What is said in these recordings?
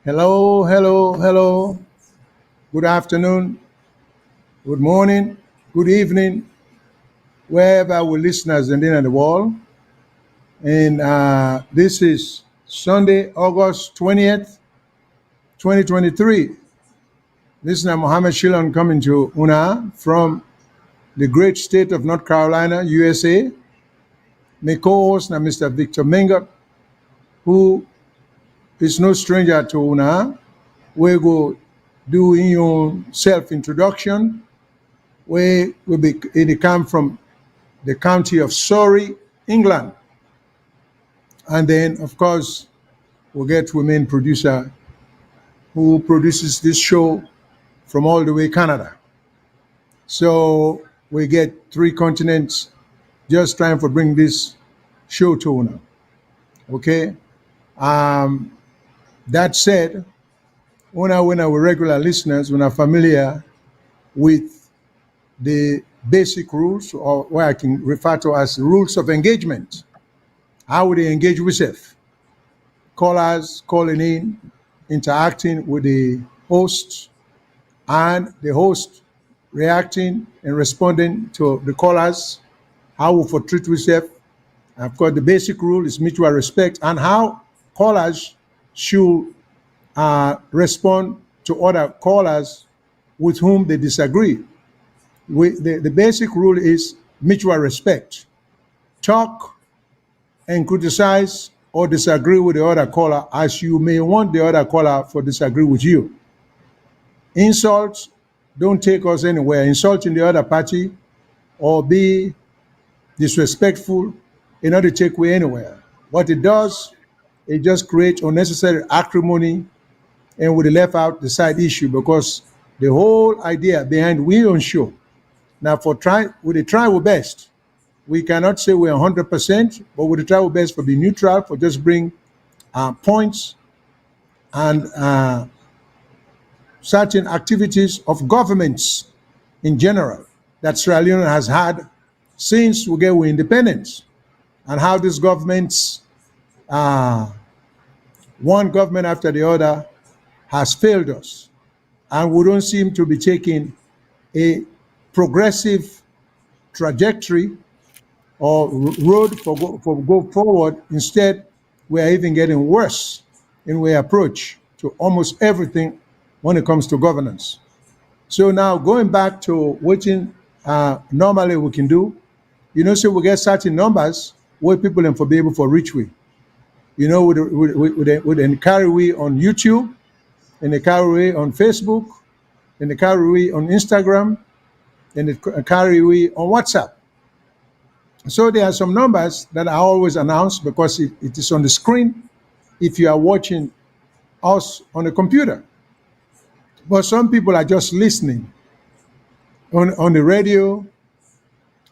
Hello, hello, hello. Good afternoon, good morning, good evening, wherever our listeners are in the world. And this is Sunday, August 20th, 2023. This is Mohammed Shilon coming to Una from the great state of North Carolina, USA. My co-host, now Mr. Victor Menga, who is no stranger to Una. We go do in your self-introduction. We will be in the come from the county of Surrey, England. And then, of course, we'll get to a main producer who produces this show from all the way Canada. So we get three continents just trying to bring this show to now. Okay. Um, that said, when our regular listeners, when are familiar with the basic rules, or what I can refer to as rules of engagement, how would they engage with self? Callers calling in, interacting with the host, and the host reacting and responding to the callers, how we for treat ourselves. Of course, the basic rule is mutual respect, and how callers should respond to other callers with whom they disagree. The basic rule is mutual respect. Talk and criticize or disagree with the other caller as you may want the other caller for disagree with you. Insults don't take us anywhere. Insulting the other party or be disrespectful in order to take away anywhere. What it does, it just creates unnecessary acrimony and would left out the side issue because the whole idea behind we on show. Now for try we try our best. We cannot say we're 100%, but we try our best for be neutral, for just bring points and certain activities of governments in general that Sierra Leone has had since we get our independence, and how these governments, one government after the other, has failed us, and we don't seem to be taking a progressive trajectory or road for go forward. Instead, we are even getting worse in our approach to almost everything when it comes to governance. So now going back to what normally we can do, so we get certain numbers where people can for be able for reach we. With carry we on YouTube, and they carry we on Facebook, and they carry we on Instagram, and they carry we on WhatsApp. So there are some numbers that I always announce because it is on the screen if you are watching us on the computer. But some people are just listening on the radio,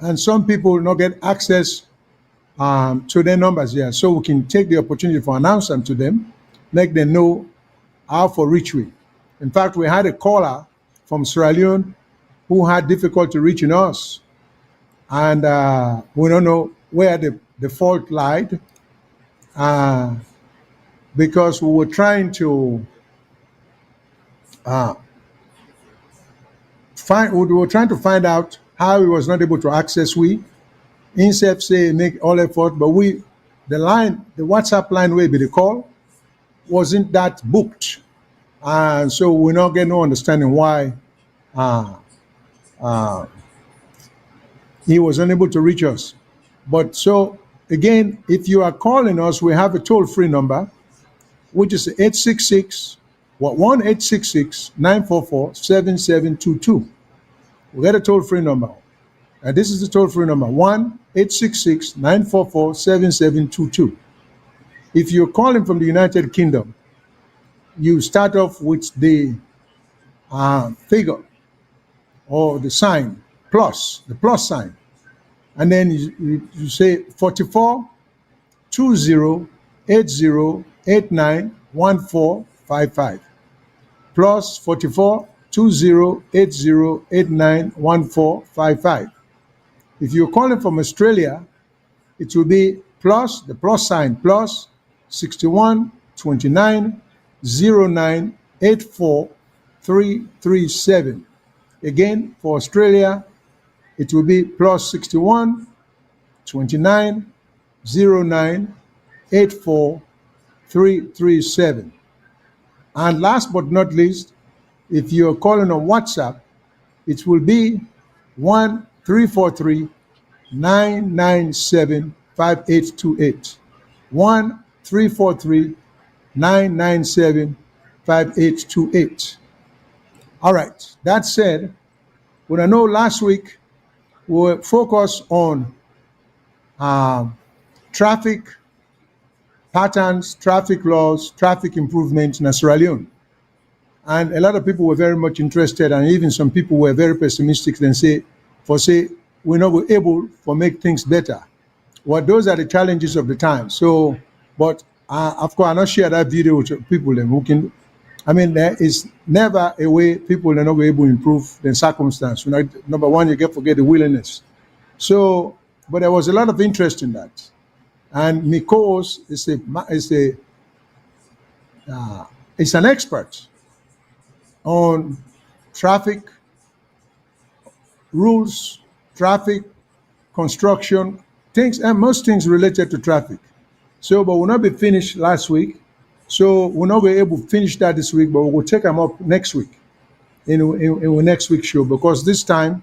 and some people not get access to their numbers here. So we can take the opportunity for announce them to them, make them know how for reach we. In fact, we had a caller from Sierra Leone who had difficulty reaching us, and we don't know where the fault lied, because we were trying to find out how he was not able to access we. Instead say make all effort, but the WhatsApp line where be the call wasn't that booked, and so we're not getting no understanding why he was unable to reach us. But so again, if you are calling us, we have a toll-free number, which is 866 1866 944 7722. We got a toll-free number. And this is the toll-free number, 1-866 944 7722. If you're calling from the United Kingdom, you start off with the figure or the sign, plus, the plus sign. And then you say 44 20 80 89 1455. Plus 44 20 80 89 1455. If you're calling from Australia, it will be plus, the plus sign, plus 61 29 0984-337. Again, for Australia, it will be +61 29 09 84 337. And last but not least, if you're calling on WhatsApp, it will be 1-343-997-5828. 1-343-997-5828. All right. That said, when I know last week we were focused on traffic patterns, traffic laws, traffic improvement in Sierra Leone. And a lot of people were very much interested, and even some people were very pessimistic and say, we're not able to make things better. Well, those are the challenges of the time. So, but of course, I not share that video with people who can. I mean, there is never a way people are not able to improve the circumstance. Number one, you forget the willingness. So, but there was a lot of interest in that. And Mikos is an expert on traffic rules, traffic construction, things, and most things related to traffic. So, but we'll not be finished last week. So we'll not be able to finish that this week, but we'll take them up next week in next week's show, because this time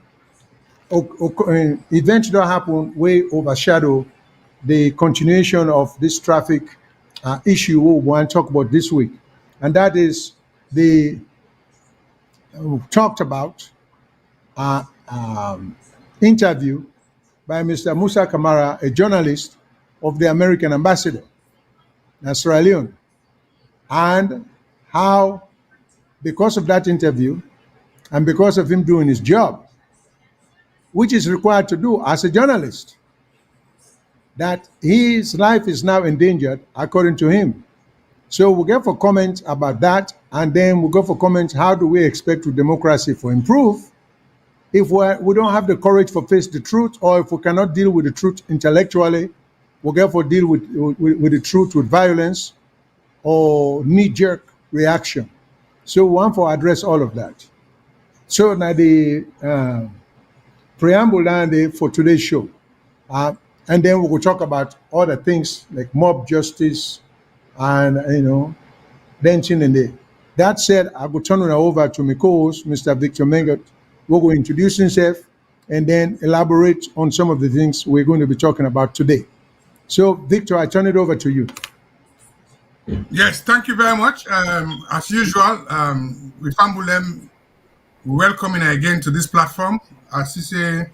events that happen way overshadow the continuation of this traffic issue we want to talk about this week. And that is we talked about interview by Mr. Musa Kamara, a journalist of the American Ambassador in Sierra Leone, and how, because of that interview and because of him doing his job, which is required to do as a journalist, that his life is now endangered, according to him. So we'll get for comments about that, and then we'll go for comments, how do we expect democracy to improve if we don't have the courage to face the truth, or if we cannot deal with the truth intellectually, we'll get for deal with the truth with violence or knee-jerk reaction. So we want to address all of that. So now the preamble and for today's show. And then we will talk about other things like mob justice and, dancing in there. That said, I will turn it over to my co-host, Mr. Victor Mengot, who will introduce himself and then elaborate on some of the things we're going to be talking about today. So, Victor, I turn it over to you. Yes, thank you very much. As usual, with Ambulem, we welcome you again to this platform. As you say,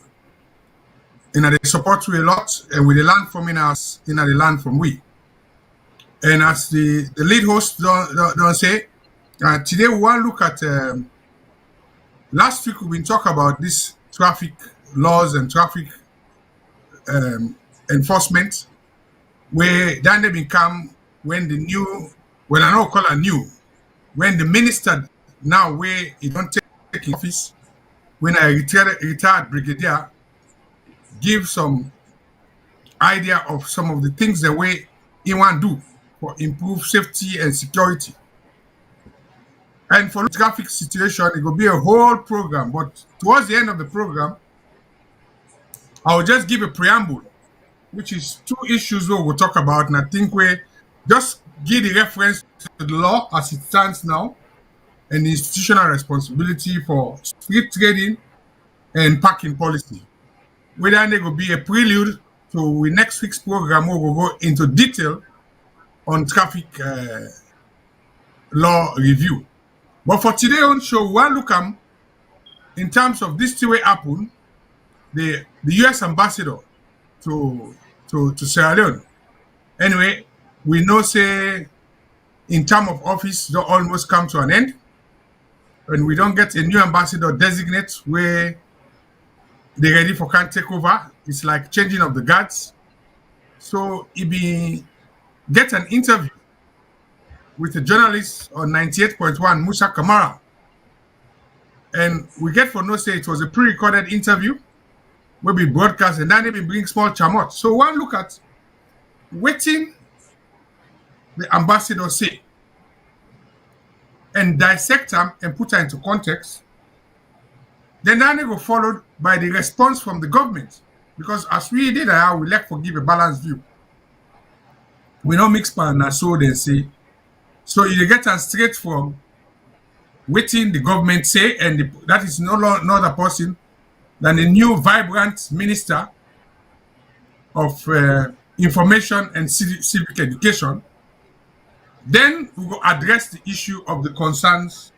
they support you a lot, and we learn from us, they learn from we. And as the lead host don't say, today we want to look at, last week we've been talking about this traffic laws and traffic enforcement, where then they become when the new, well, I don't call it new, when the minister now where he don't take office, when a retired brigadier give some idea of some of the things the way he want to do for improve safety and security. And for the traffic situation, it will be a whole program. But towards the end of the program, I will just give a preamble, which is two issues we will talk about. And I think we just give the reference to the law as it stands now and the institutional responsibility for street trading and parking policy. Whether there will be a prelude to next week's program, we will go into detail on traffic law review. But for today on show, we want to look at, in terms of this two-way happen, the U.S. ambassador to Sierra Leone. Anyway, we know say in term of office don't almost come to an end, and we don't get a new ambassador designate where they're ready for can take over. It's like changing of the guards. So he be get an interview with a journalist on 98.1, Musa Kamara. And we get for no say it was a pre-recorded interview, will be broadcast, and then they be bring small chamot. So one look at waiting the ambassador say. and dissect them and put them into context, then that will followed by the response from the government. Because as we did, we like to give a balanced view. We don't mix pan and so then say. So you get a straight from waiting the government say, and that is no other person than the new vibrant minister of information and civic education. Then we will address the issue of the concerns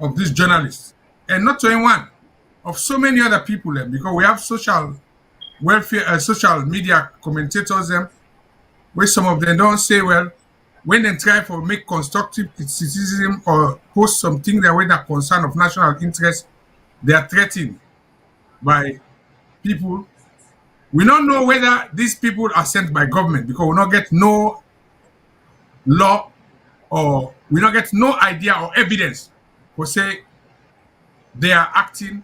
of these journalists, and not only one, of so many other people, because we have social welfare, social media commentators, where some of them don't say, well, when they try to make constructive criticism or post something that with a concern of national interest, they are threatened by people. We don't know whether these people are sent by government, because we don't get no law, or we don't get no idea or evidence for say they are acting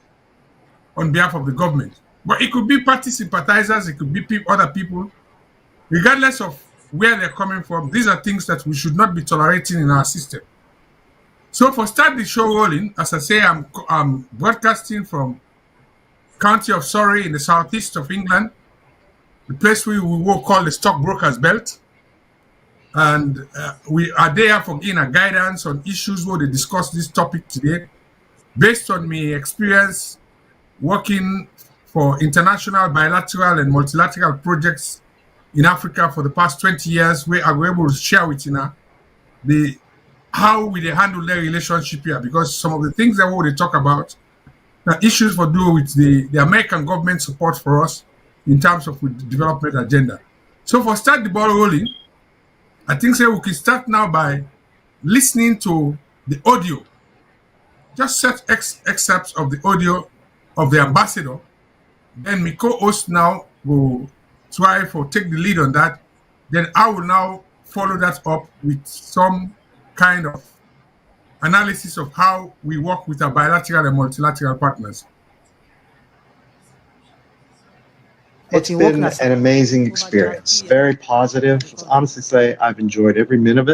on behalf of the government. But it could be party sympathizers, it could be other people, regardless of where they're coming from. These are things that we should not be tolerating in our system. So for start the show rolling, as I say, I'm broadcasting from County of Surrey in the southeast of England, the place we will call the Stockbrokers Belt. And we are there for giving a guidance on issues where they discuss this topic today, based on my experience working for international, bilateral, and multilateral projects in Africa for the past 20 years, where I was able to share with you now how we handle their relationship here, because some of the things that we talk about are issues for do with the American government support for us in terms of the development agenda. So for start the ball rolling, I think we can start now by listening to the audio, just set excerpts of the audio of the ambassador. Then my co-host now will try to take the lead on that. Then I will now follow that up with some kind of analysis of how we work with our bilateral and multilateral partners. It's been an amazing experience, very positive. Honestly say I've enjoyed every minute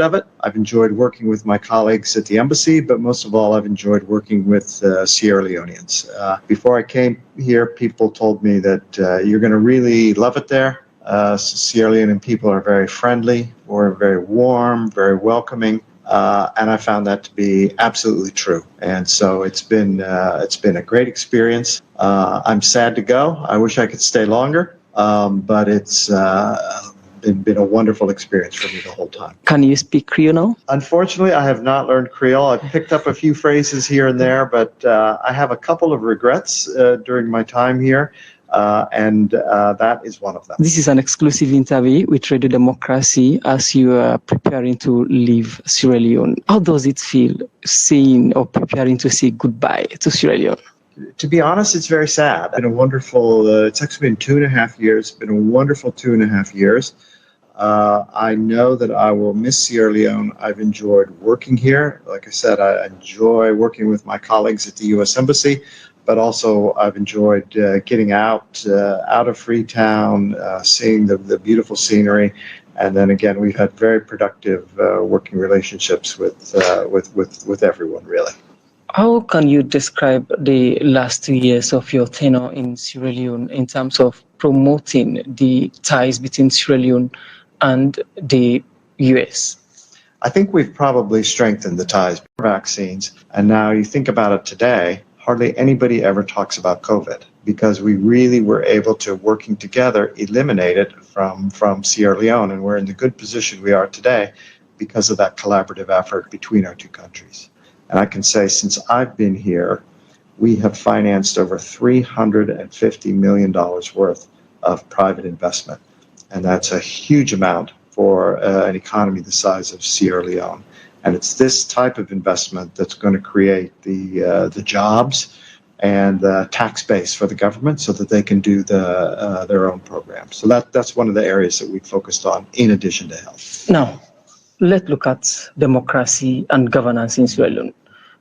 of it. I've enjoyed working with my colleagues at the embassy, but most of all, I've enjoyed working with Sierra Leoneans. Before I came here, people told me that you're going to really love it there. Sierra Leonean people are very friendly, or very warm, very welcoming. And I found that to be absolutely true. And so it's been a great experience. I'm sad to go. I wish I could stay longer, but it's been a wonderful experience for me the whole time. Can you speak Creole now? Unfortunately, I have not learned Creole. I've picked up a few phrases here and there, but I have a couple of regrets during my time here. And that is one of them. This is an exclusive interview with Radio Democracy as you are preparing to leave Sierra Leone. How does it feel saying or preparing to say goodbye to Sierra Leone? To be honest, it's very sad. It's been a wonderful, it's actually been 2.5 years. It's been a wonderful 2.5 years. I know that I will miss Sierra Leone. I've enjoyed working here. Like I said, I enjoy working with my colleagues at the U.S. Embassy, but also I've enjoyed getting out of Freetown, seeing the beautiful scenery. And then again, we've had very productive working relationships with everyone, really. How can you describe the last 2 years of your tenure in Sierra Leone in terms of promoting the ties between Sierra Leone and the U.S.? I think we've probably strengthened the ties. Vaccines, and now you think about it today, hardly anybody ever talks about COVID, because we really were able to, working together, eliminate it from Sierra Leone, and we're in the good position we are today because of that collaborative effort between our two countries. And I can say, since I've been here, we have financed over $350 million worth of private investment. And that's a huge amount for an economy the size of Sierra Leone. And it's this type of investment that's going to create the jobs and the tax base for the government so that they can do their own programs. So that's one of the areas that we focused on in addition to health. Now, let's look at democracy and governance in Sierra Leone.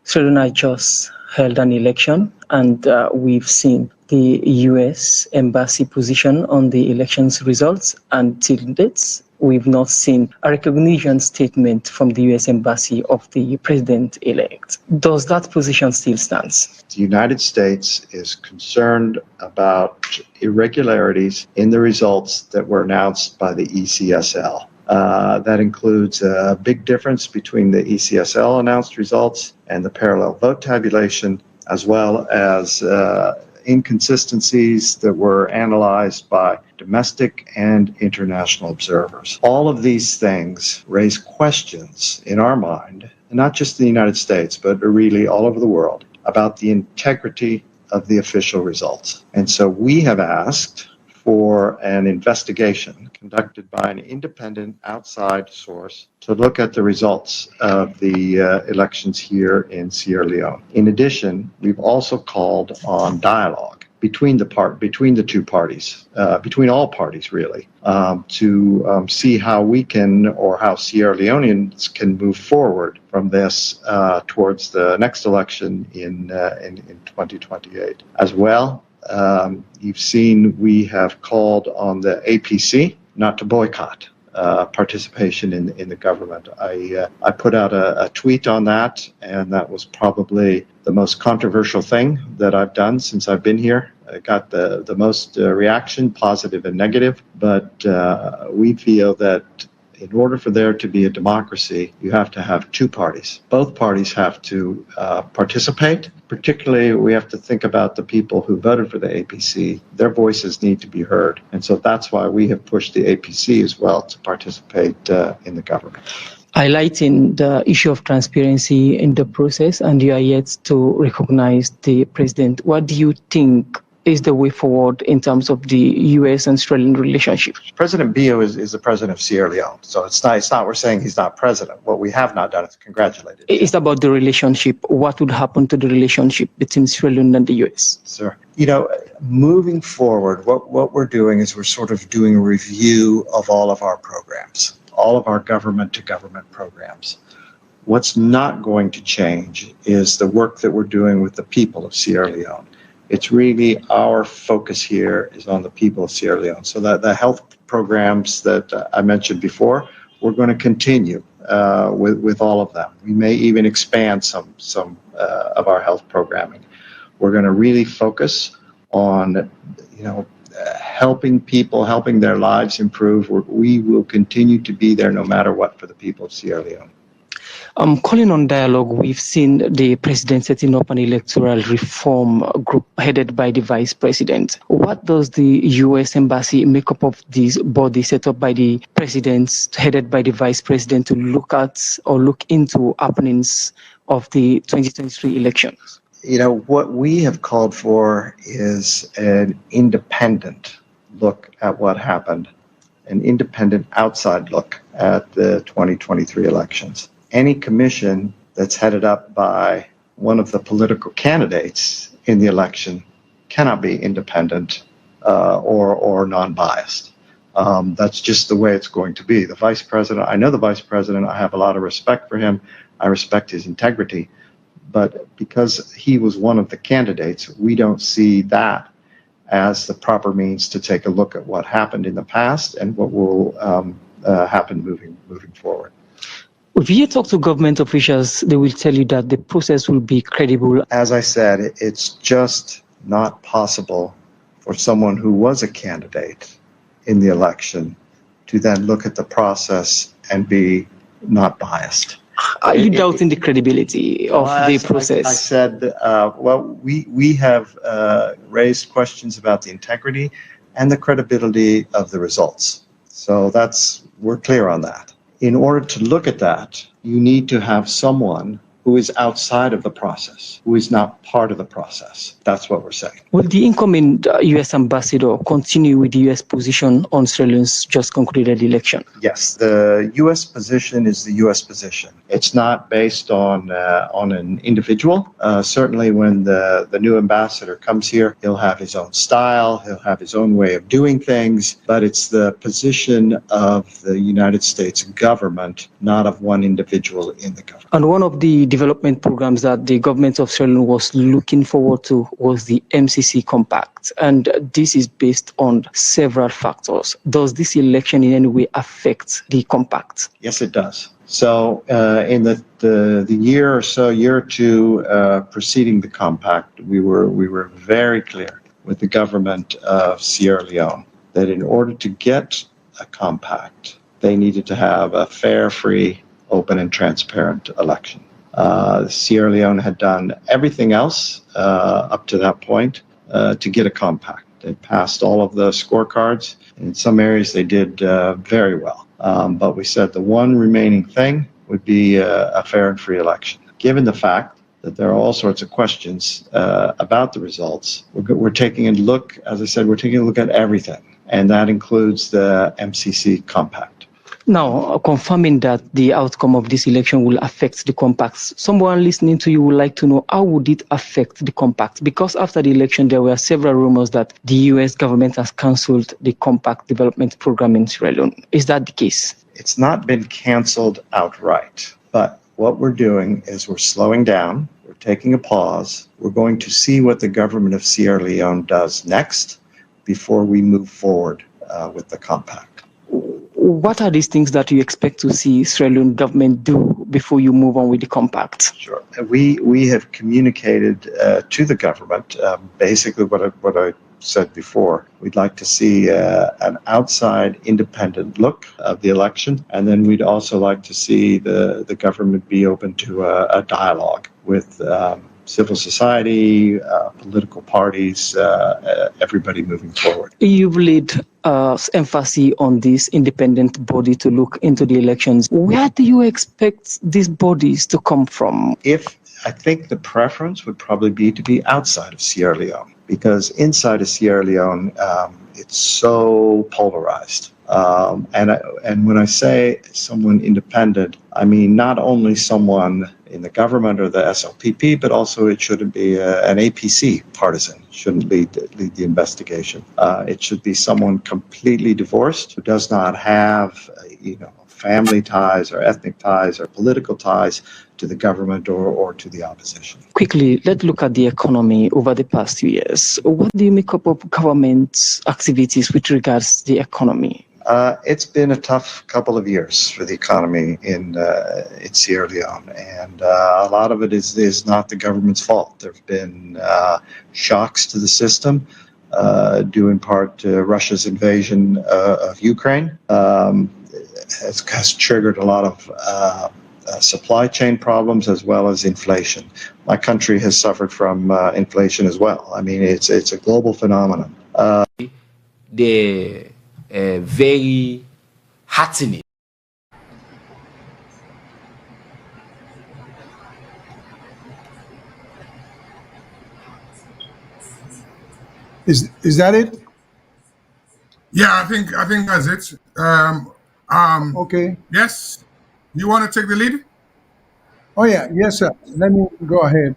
Sierra Leone just held an election, and we've seen the U.S. embassy position on the elections results until dates. we've not seen a recognition statement from the US Embassy of the president-elect. Does that position still stand? The United States is concerned about irregularities in the results that were announced by the ECSL. That includes a big difference between the ECSL announced results and the parallel vote tabulation, as well as inconsistencies that were analyzed by domestic and international observers. All of these things raise questions in our mind, not just in the United States, but really all over the world, about the integrity of the official results. And so we have asked for an investigation conducted by an independent outside source to look at the results of the elections here in Sierra Leone. In addition, we've also called on dialogue between the two parties, between all parties really, to see how we can, or how Sierra Leoneans can move forward from this towards the next election in 2028. As well, you've seen we have called on the APC not to boycott participation in the government. I put out a tweet on that, and that was probably the most controversial thing that I've done since I've been here. I got the most reaction, positive and negative, but we feel that in order for there to be a democracy, you have to have two parties. Both parties have to participate. Particularly, we have to think about the people who voted for the APC. Their voices need to be heard. And so that's why we have pushed the APC as well to participate in the government. Highlighting the issue of transparency in the process, and you are yet to recognize the president. What do you think is the way forward in terms of the U.S. and Australian relationship? President Bio is the president of Sierra Leone, so it's not we're saying he's not president. What we have not done is congratulated. It's about the relationship. What would happen to the relationship between Sierra Leone and the U.S.? Sir, moving forward, what we're doing is we're sort of doing a review of all of our programs, all of our government-to-government programs. What's not going to change is the work that we're doing with the people of Sierra Leone. It's really our focus here is on the people of Sierra Leone. So that the health programs that I mentioned before, we're going to continue with all of them. We may even expand some of our health programming. We're going to really focus on, helping people, helping their lives improve. We will continue to be there no matter what for the people of Sierra Leone. Calling on dialogue, we've seen the president setting up an electoral reform group headed by the vice president. What does the U.S. Embassy make up of this body set up by the president, headed by the vice president, to look at or look into happenings of the 2023 elections? What we have called for is an independent look at what happened, an independent outside look at the 2023 elections. Any commission that's headed up by one of the political candidates in the election cannot be independent or non-biased. That's just the way it's going to be. The vice president, I know the vice president, I have a lot of respect for him. I respect his integrity. But because he was one of the candidates, we don't see that as the proper means to take a look at what happened in the past and what will happen moving forward. If you talk to government officials, they will tell you that the process will be credible. As I said, it's just not possible for someone who was a candidate in the election to then look at the process and be not biased. Are you doubting the credibility of the process? I said, we have raised questions about the integrity and the credibility of the results. So we're clear on that. In order to look at that, you need to have someone who is outside of the process, who is not part of the process. That's what we're saying. Will the incoming U.S. ambassador continue with the U.S. position on Sierra Leone's just concluded election? Yes, the U.S. position is the U.S. position. It's not based on an individual. Certainly when the new ambassador comes here, he'll have his own style, he'll have his own way of doing things, but it's the position of the United States government, not of one individual in the government. And one of the development programs that the government of Sierra Leone was looking forward to was the MCC Compact. And this is based on several factors. Does this election in any way affect the compact? Yes, it does. So in the year or two preceding the compact, we were very clear with the government of Sierra Leone that in order to get a compact, they needed to have a fair, free, open, and transparent election. Sierra Leone had done everything else up to that point to get a compact. They passed all of the scorecards. In some areas, they did very well. But we said the one remaining thing would be a fair and free election. Given the fact that there are all sorts of questions about the results, we're taking a look, as I said, we're taking a look at everything, and that includes the MCC Compact. Now, confirming that the outcome of this election will affect the compacts, someone listening to you would like to know how would it affect the compact? Because after the election, there were several rumors that the US government has cancelled the compact development program in Sierra Leone. Is that the case? It's not been canceled outright, but what we're doing is we're slowing down, we're taking a pause, we're going to see what the government of Sierra Leone does next before we move forward with the compact. What are these things that you expect to see Sierra Leone government do before you move on with the compact? Sure. We have communicated to the government basically what I said before. We'd like to see an outside independent look of the election, and then we'd also like to see the government be open to a dialogue with civil society, political parties, everybody moving forward. You've laid emphasis on this independent body to look into the elections. Where do you expect these bodies to come from? I think the preference would probably be to be outside of Sierra Leone, because inside of Sierra Leone, it's so polarized. And when I say someone independent, I mean not only someone in the government or the SLPP, but also it shouldn't be an APC partisan, shouldn't lead the investigation. It should be someone completely divorced who does not have, family ties or ethnic ties or political ties to the government or to the opposition. Quickly, let's look at the economy over the past few years. What do you make up of government activities with regards to the economy? It's been a tough couple of years for the economy in Sierra Leone, and a lot of it is not the government's fault. There have been shocks to the system, due in part to Russia's invasion of Ukraine. Has triggered a lot of supply chain problems as well as inflation. My country has suffered from inflation as well. I mean, it's a global phenomenon. They're very heartening. Is that it? Yeah, I think that's it. Okay. Yes, you want to take the lead? Oh yeah, yes, sir. Let me go ahead.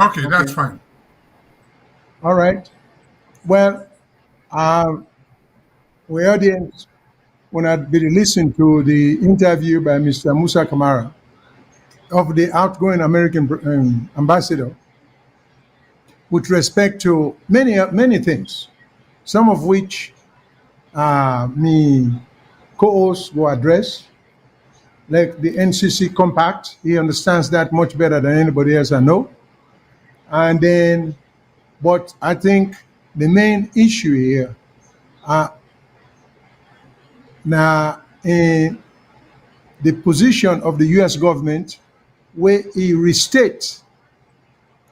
Okay, that's fine. All right. Well, we audience when I'd be listening to the interview by Mr. Musa Kamara of the outgoing American ambassador with respect to many things, some of which me co-host will address, like the NCC Compact. He understands that much better than anybody else I know. And then, but I think the main issue here now in the position of the U.S. government, where he restates,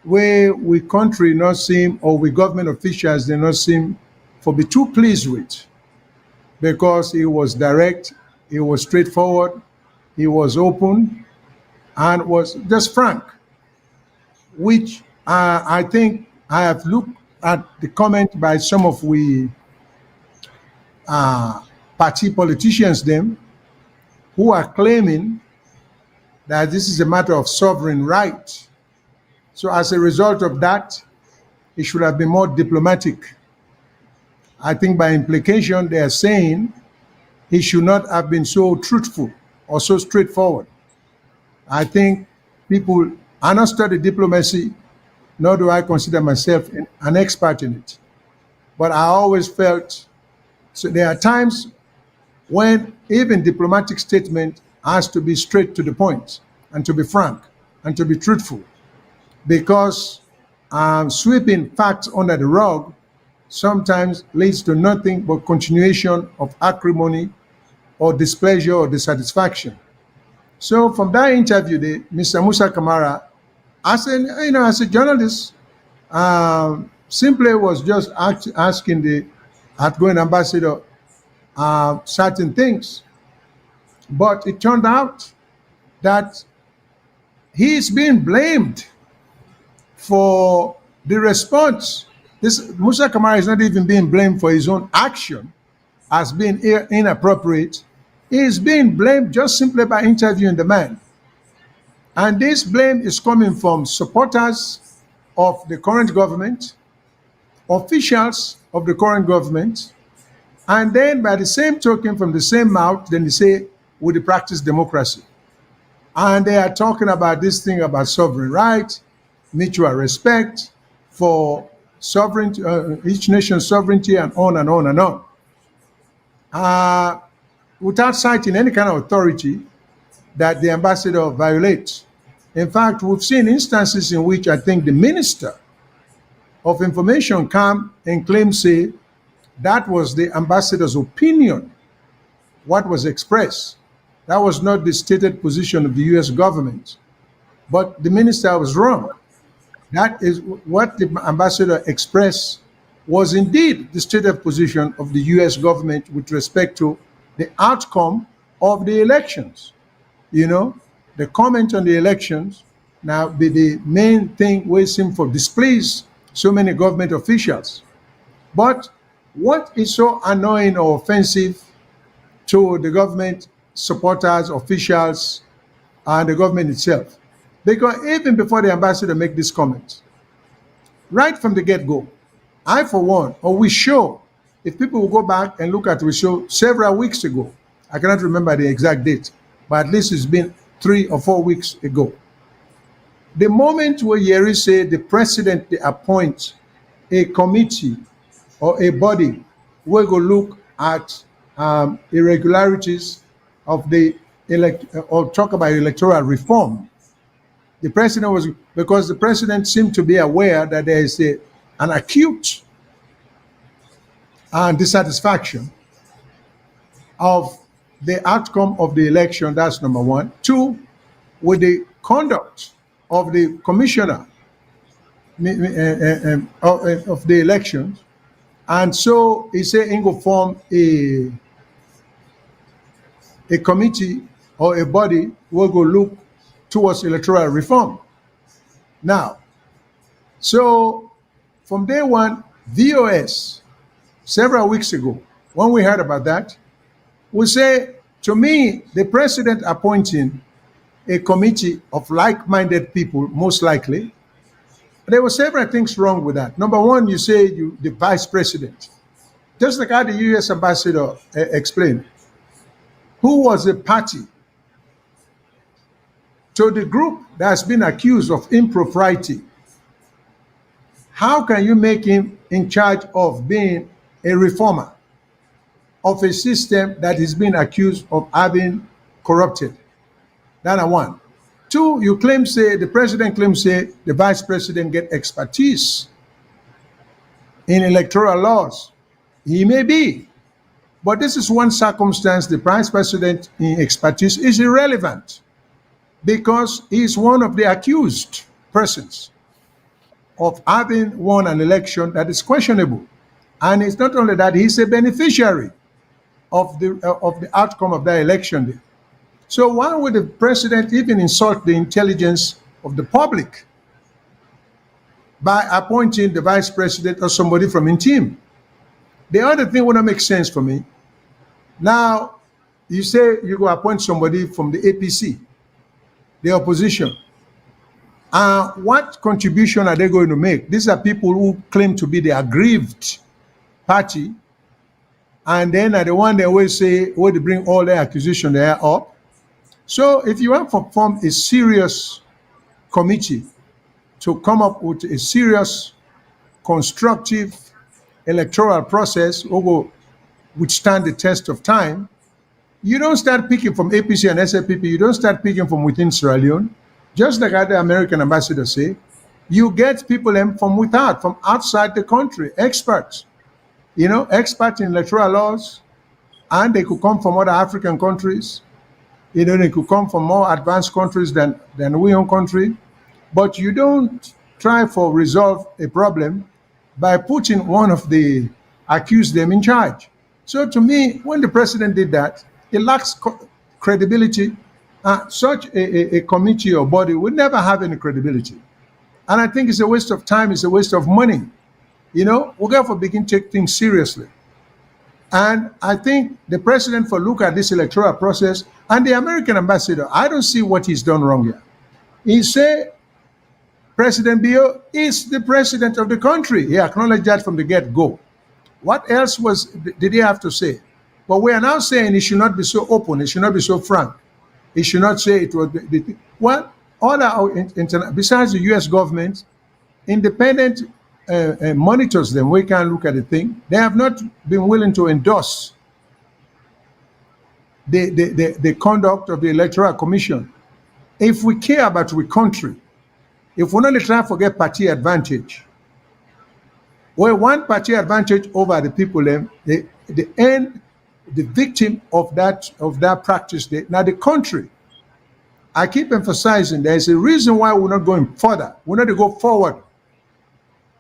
where we country not seem, or we government officials they not seem for be too pleased with, because he was direct, he was straightforward, he was open, and was just frank, which I think I have looked at the comment by some of we party politicians them who are claiming that this is a matter of sovereign right. So as a result of that, he should have been more diplomatic I think by implication, they are saying he should not have been so truthful or so straightforward. I think people, I not study diplomacy, nor do I consider myself an expert in it. But I always felt, so there are times when even diplomatic statement has to be straight to the point and to be frank and to be truthful, because sweeping facts under the rug sometimes leads to nothing but continuation of acrimony or displeasure or dissatisfaction. So from that interview, Mr. Musa Kamara, as a journalist, simply was just asking the outgoing ambassador certain things, but it turned out that he is being blamed for the response. This Musa Kamara is not even being blamed for his own action as being inappropriate. He is being blamed just simply by interviewing the man. And this blame is coming from supporters of the current government, officials of the current government, and then by the same token, from the same mouth, then they say, would they practice democracy? And they are talking about this thing about sovereign rights, mutual respect for sovereignty, each nation's sovereignty, and on and on and on. Without citing any kind of authority that the ambassador violates. In fact, we've seen instances in which I think the Minister of Information come and claim, say, that was the ambassador's opinion, what was expressed. That was not the stated position of the US government. But the minister was wrong. That is what the ambassador expressed was indeed the stated position of the US government with respect to the outcome of the elections. You know, the comment on the elections now be the main thing we seem for displease so many government officials. But what is so annoying or offensive to the government supporters, officials, and the government itself? Because even before the ambassador make this comment, right from the get-go, I for one, or we show, if people will go back and look at the show several weeks ago, I cannot remember the exact date, but at least it's been 3 or 4 weeks ago. The moment where Yeri said the president appoints a committee or a body will go look at irregularities of the or talk about electoral reform. The president was, because the president seemed to be aware that there is an acute dissatisfaction of the outcome of the election. That's number one. Two, with the conduct of the commissioner of the elections. And so he said he will form a committee or a body will go look towards electoral reform. Now, so from day one, VOS, several weeks ago, when we heard about that, we say, to me, the president appointing a committee of like-minded people, most likely, there were several things wrong with that. Number one, you say the vice president, just like how the US ambassador explained, who was a party to the group that has been accused of impropriety. How can you make him in charge of being a reformer of a system that is being accused of having corrupted? That's one. Two, you claim, say, the president claims, say, the vice president get expertise in electoral laws. He may be, but this is one circumstance the vice president in expertise is irrelevant because he is one of the accused persons of having won an election that is questionable. And it's not only that, he's a beneficiary of the outcome of that election. So why would the president even insult the intelligence of the public by appointing the vice president or somebody from his team? The other thing would not make sense for me. Now, you say you go appoint somebody from the APC, the opposition. What contribution are they going to make? These are people who claim to be the aggrieved party and then at the one they always say, where they bring all their accusation there up. So if you want to form a serious committee to come up with a serious, constructive electoral process who will withstand the test of time, you don't start picking from APC and SFPP. You don't start picking from within Sierra Leone. Just like the American ambassador say, you get people from without, from outside the country, experts, experts in electoral laws, and they could come from other African countries. They could come from more advanced countries than we own country. But you don't try for resolve a problem by putting one of the accused them in charge. So to me, when the president did that, it lacks credibility. Such a committee or body would never have any credibility. And I think it's a waste of time, it's a waste of money. We got to begin to take things seriously. And I think the president for look at this electoral process and the American ambassador, I don't see what he's done wrong here. He said President Bio is the president of the country. He acknowledged that from the get-go. What else did he have to say? But we are now saying he should not be so open, he should not be so frank. He should not say it was well, all our besides the US government, independent monitors them. We can look at the thing. They have not been willing to endorse the conduct of the Electoral Commission. If we care about our country, if we're not trying to forget party advantage, well, one party advantage over the people, the end, the victim of that practice. Now the country, I keep emphasizing there's a reason why we're not going further. We're not to go forward.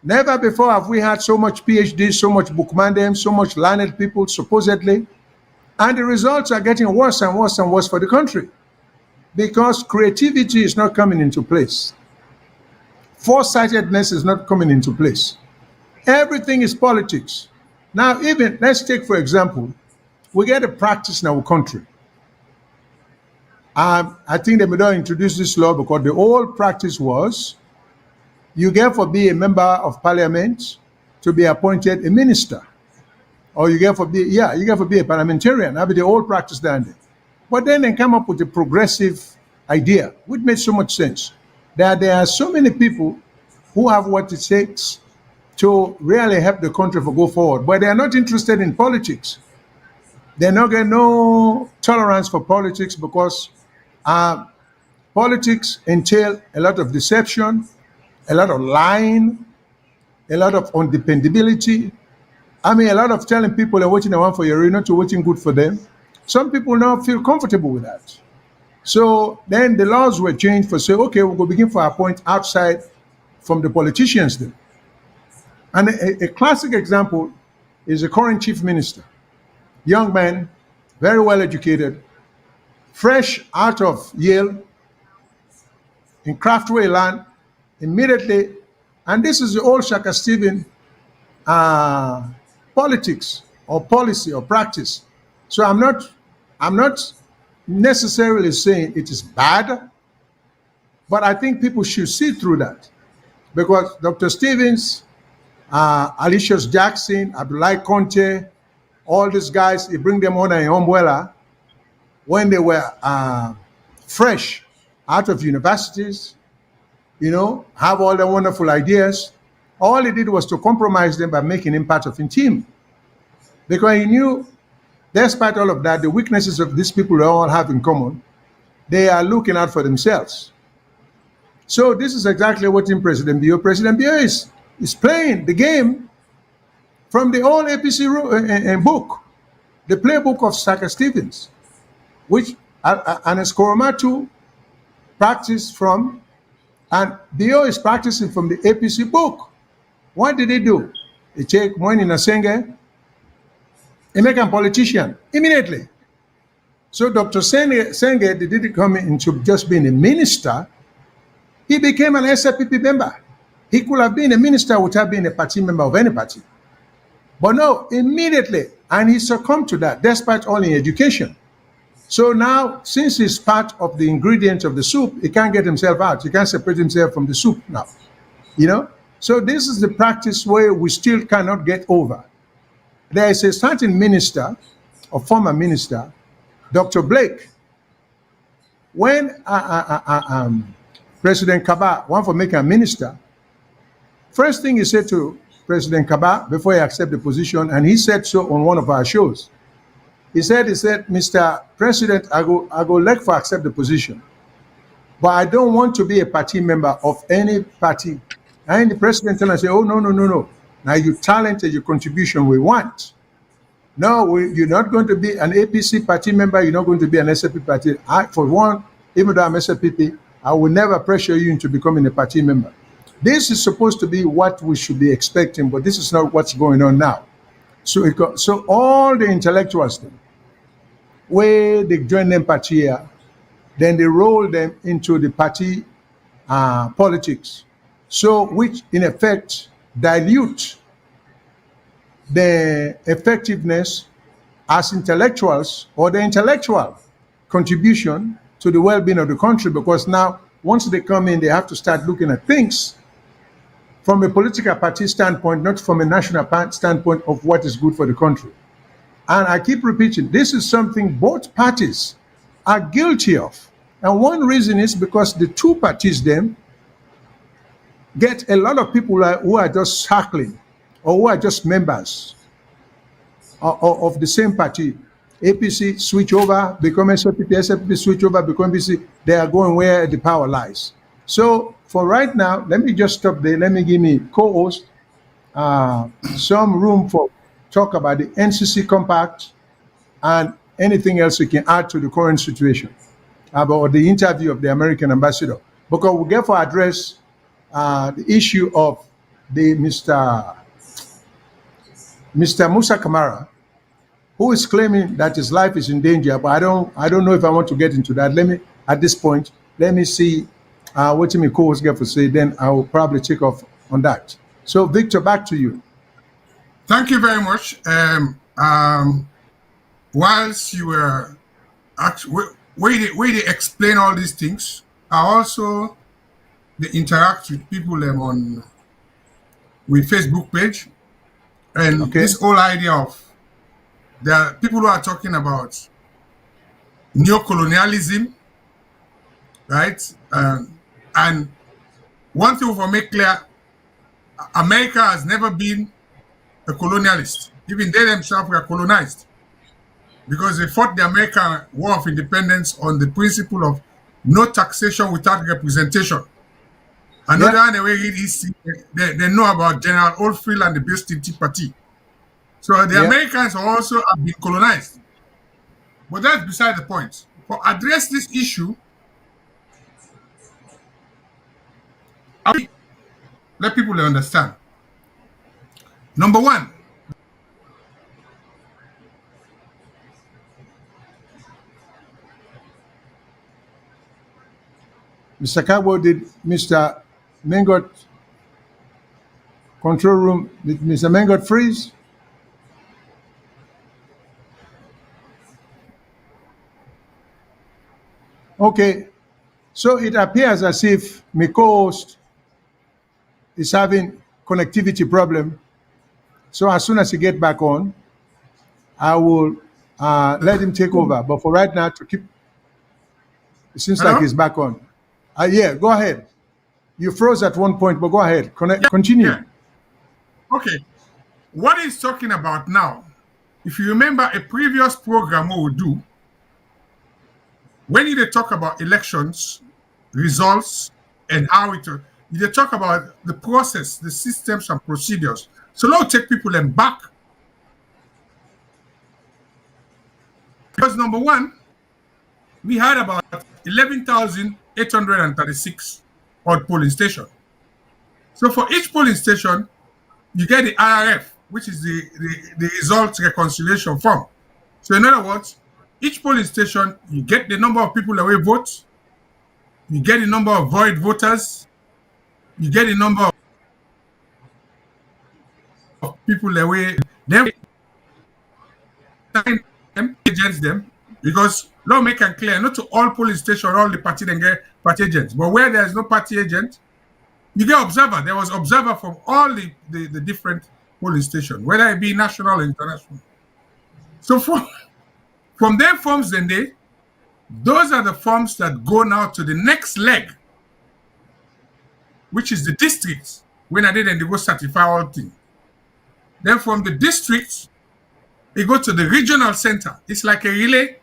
Never before have we had so much PhD, so much bookmandem, so much learned people, supposedly. And the results are getting worse and worse and worse for the country because creativity is not coming into place. Foresightedness is not coming into place. Everything is politics. Now, even, let's take, for example, we get a practice in our country. I think they may not introduce this law because the old practice was you get for be a member of parliament to be appointed a minister. Or you get for be a parliamentarian. That'd be the old practice down there. But then they come up with a progressive idea, which made so much sense. That there are so many people who have what it takes to really help the country to go forward, but they are not interested in politics. They're not getting no tolerance for politics because politics entail a lot of deception, a lot of lying, a lot of undependability. I mean, a lot of telling people they're waiting around for your not to waiting good for them. Some people now feel comfortable with that. So then the laws were changed for say, okay, we'll begin for appoint outside from the politicians then. And a classic example is the current chief minister. Young man, very well educated, fresh out of Yale, in Craftway land, immediately, and this is the old Shaka Stephen politics or policy or practice. So I'm not necessarily saying it is bad, but I think people should see through that. Because Dr. Stevens, Alicius Jackson, Abdullah Conte, all these guys, he bring them under an umbrella when they were fresh out of universities, have all the wonderful ideas. All he did was to compromise them by making him part of his team. Because he knew, despite all of that, the weaknesses of these people they all have in common, they are looking out for themselves. So this is exactly what in President Bio is playing the game from the old APC book, the playbook of Saka Stevens, which Anas Koromatu practiced from, and Bio is practicing from the APC book. What did he do? He take Moini Nasenge, he make a politician immediately. So Dr. Senge didn't come into just being a minister. He became an SFPP member. He could have been a minister without being a party member of any party. But no, immediately, and he succumbed to that, despite all in education. So now, since he's part of the ingredient of the soup, he can't get himself out. He can't separate himself from the soup now. So this is the practice where we still cannot get over. there is a certain minister, or former minister, Dr. Blake. When President Kaba wanted to make a minister, first thing he said to President Kaba before he accepted the position, and he said so on one of our shows. He said, Mr. President, I go like for accept the position, but I don't want to be a party member of any party. And the president tell us, say, oh, no. Now you talented, your contribution we want. No, you're not going to be an APC party member. You're not going to be an SFP party. For one, even though I'm SFP, I will never pressure you into becoming a party member. This is supposed to be what we should be expecting, but this is not what's going on now. So all the intellectuals, then, where they join them party here, then they roll them into the party politics. So which in effect dilute the effectiveness as intellectuals or the intellectual contribution to the well-being of the country, because now once they come in, they have to start looking at things from a political party standpoint, not from a national standpoint of what is good for the country. And I keep repeating, this is something both parties are guilty of. And one reason is because the two parties then get a lot of people who are just circling or who are just members of the same party. APC switch over, become SFP, SFP switch over, become BC. They are going where the power lies. So for right now, let me just stop there. Let me give me co-host some room for talk about the NCC compact and anything else we can add to the current situation about the interview of the American ambassador. Because we get for address the issue of the Mr. Musa Kamara, who is claiming that his life is in danger, but I don't know if I want to get into that. At this point, let me see what my co-host get to say, then I will probably take off on that. So Victor, back to you. Thank you very much. Whilst you were where they explain all these things, they interact with people with Facebook page, and this whole idea of there are people who are talking about neocolonialism, right? And one thing for make clear, America has never been a colonialist. Even they themselves were colonized because they fought the American War of Independence on the principle of no taxation without representation. Another way they know about General Oldfield and the Boston Tea Party. So the Americans also have been colonized. But that's beside the point. For address this issue, let people understand. Number one, Mr. Cabo, did Mr. Mengot control room, did Mr. Mengot freeze? Okay, so it appears as if my co-host is having connectivity problem. So as soon as he get back on, I will let him take over. But for right now, to keep, it seems like he's back on. Yeah, go ahead. You froze at one point, but go ahead. Continue. Yeah. Okay. What he's talking about now, if you remember a previous program we would do, when they talk about elections, results, and how they talk about the process, the systems and procedures. So now take people and back. Because number one, we had about 11,836 odd polling station. So for each polling station, you get the IRF, which is the results reconciliation form. So in other words, each polling station, you get the number of people that will vote, you get the number of void voters, you get the number of people that will agents them, because lawmaker and clear, not to all polling stations, all the party then get party agents. But where there's no party agent, you get observer. There was observer from all the different polling station, whether it be national or international. So from their forms, then those are the forms that go now to the next leg, which is the districts. When I did, and they go certify all things. Then from the districts, it go to the regional center. It's like a relay.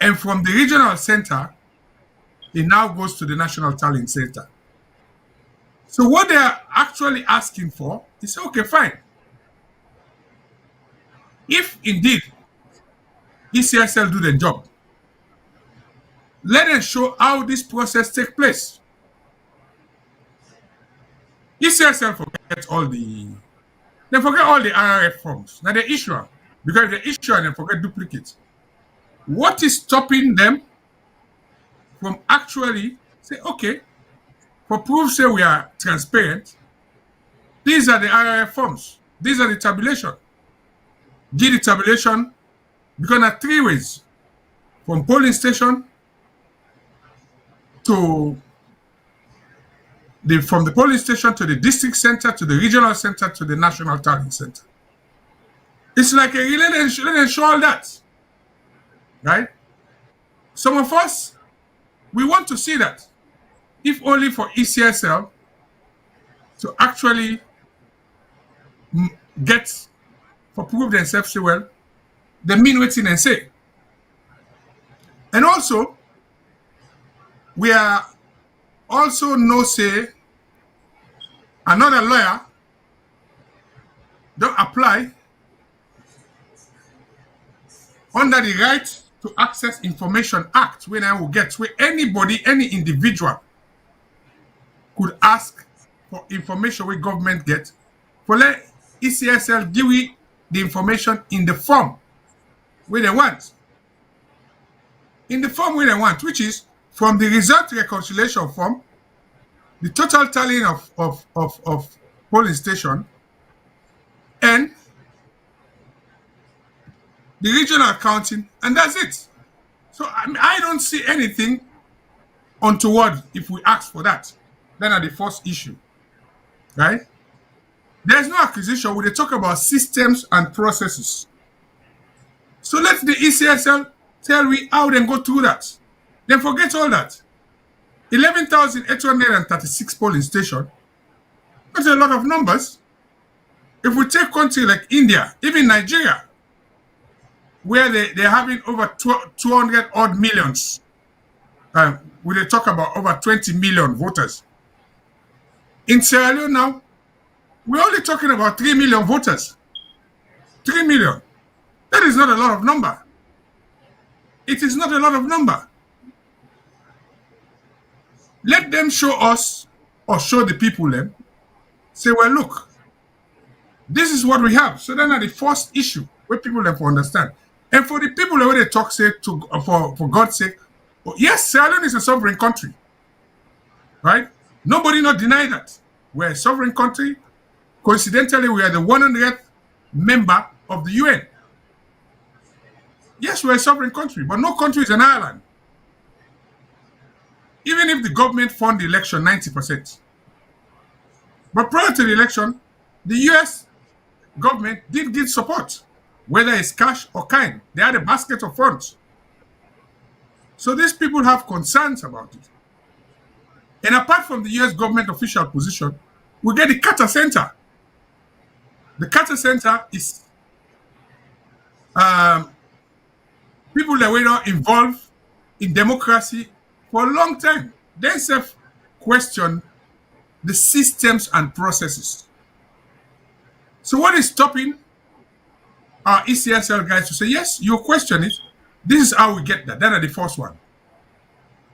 And from the regional center, it now goes to the national tallying center. So what they are actually asking for is, okay, fine. If indeed ECSL do the job, let them show how this process take place. ECSL forget all the RRF forms. Now they issue them, because they issue and they forget duplicates. What is stopping them from actually say, okay, for proof say we are transparent, these are the RRF forms, these are the tabulation. Give the tabulation, because there are three ways: from polling station to from the polling station to the district center to the regional center to the national tallying center. It's like a relay, and show all that, right? Some of us, we want to see that, if only for ECSL to actually get for prove themselves so well, they mean waiting and say. And also, we are also no say another lawyer don't apply under the Right to Access Information Act, when I will get where anybody, any individual could ask for information where government get, for let ECSL give you the information in the form where they want. In the form where they want, which is from the result reconciliation form, the total tallying of polling station, and the regional accounting, and that's it. So I don't see anything untoward if we ask for that. Then at the first issue, right? There's no acquisition when they talk about systems and processes. So let the ECSL tell me how they go through that. Then forget all that. 11,836 polling stations. That's a lot of numbers. If we take country like India, even Nigeria, where they're having over 200 odd millions, when they talk about over 20 million voters. In Sierra Leone now, we're only talking about 3 million voters. 3 million. That is not a lot of number. It is not a lot of number. Let them show us, or show the people them, say, well, look, this is what we have. So then at the first issue, where people have to understand. And for the people where they talk, say, for God's sake, yes, Sierra Leone is a sovereign country, right? Nobody not deny that. We're a sovereign country. Coincidentally, we are the 100th member of the UN. Yes, we're a sovereign country, but no country is an island. Even if the government fund the election 90%. But prior to the election, the US government did give support, whether it's cash or kind. They had a basket of funds. So these people have concerns about it. And apart from the US government official position, we get the Carter Center. The Carter Center is people that were not involved in democracy for a long time. They self-question the systems and processes. So what is stopping our ECSL guys to say, yes, you question it. This is how we get that. That are the first one.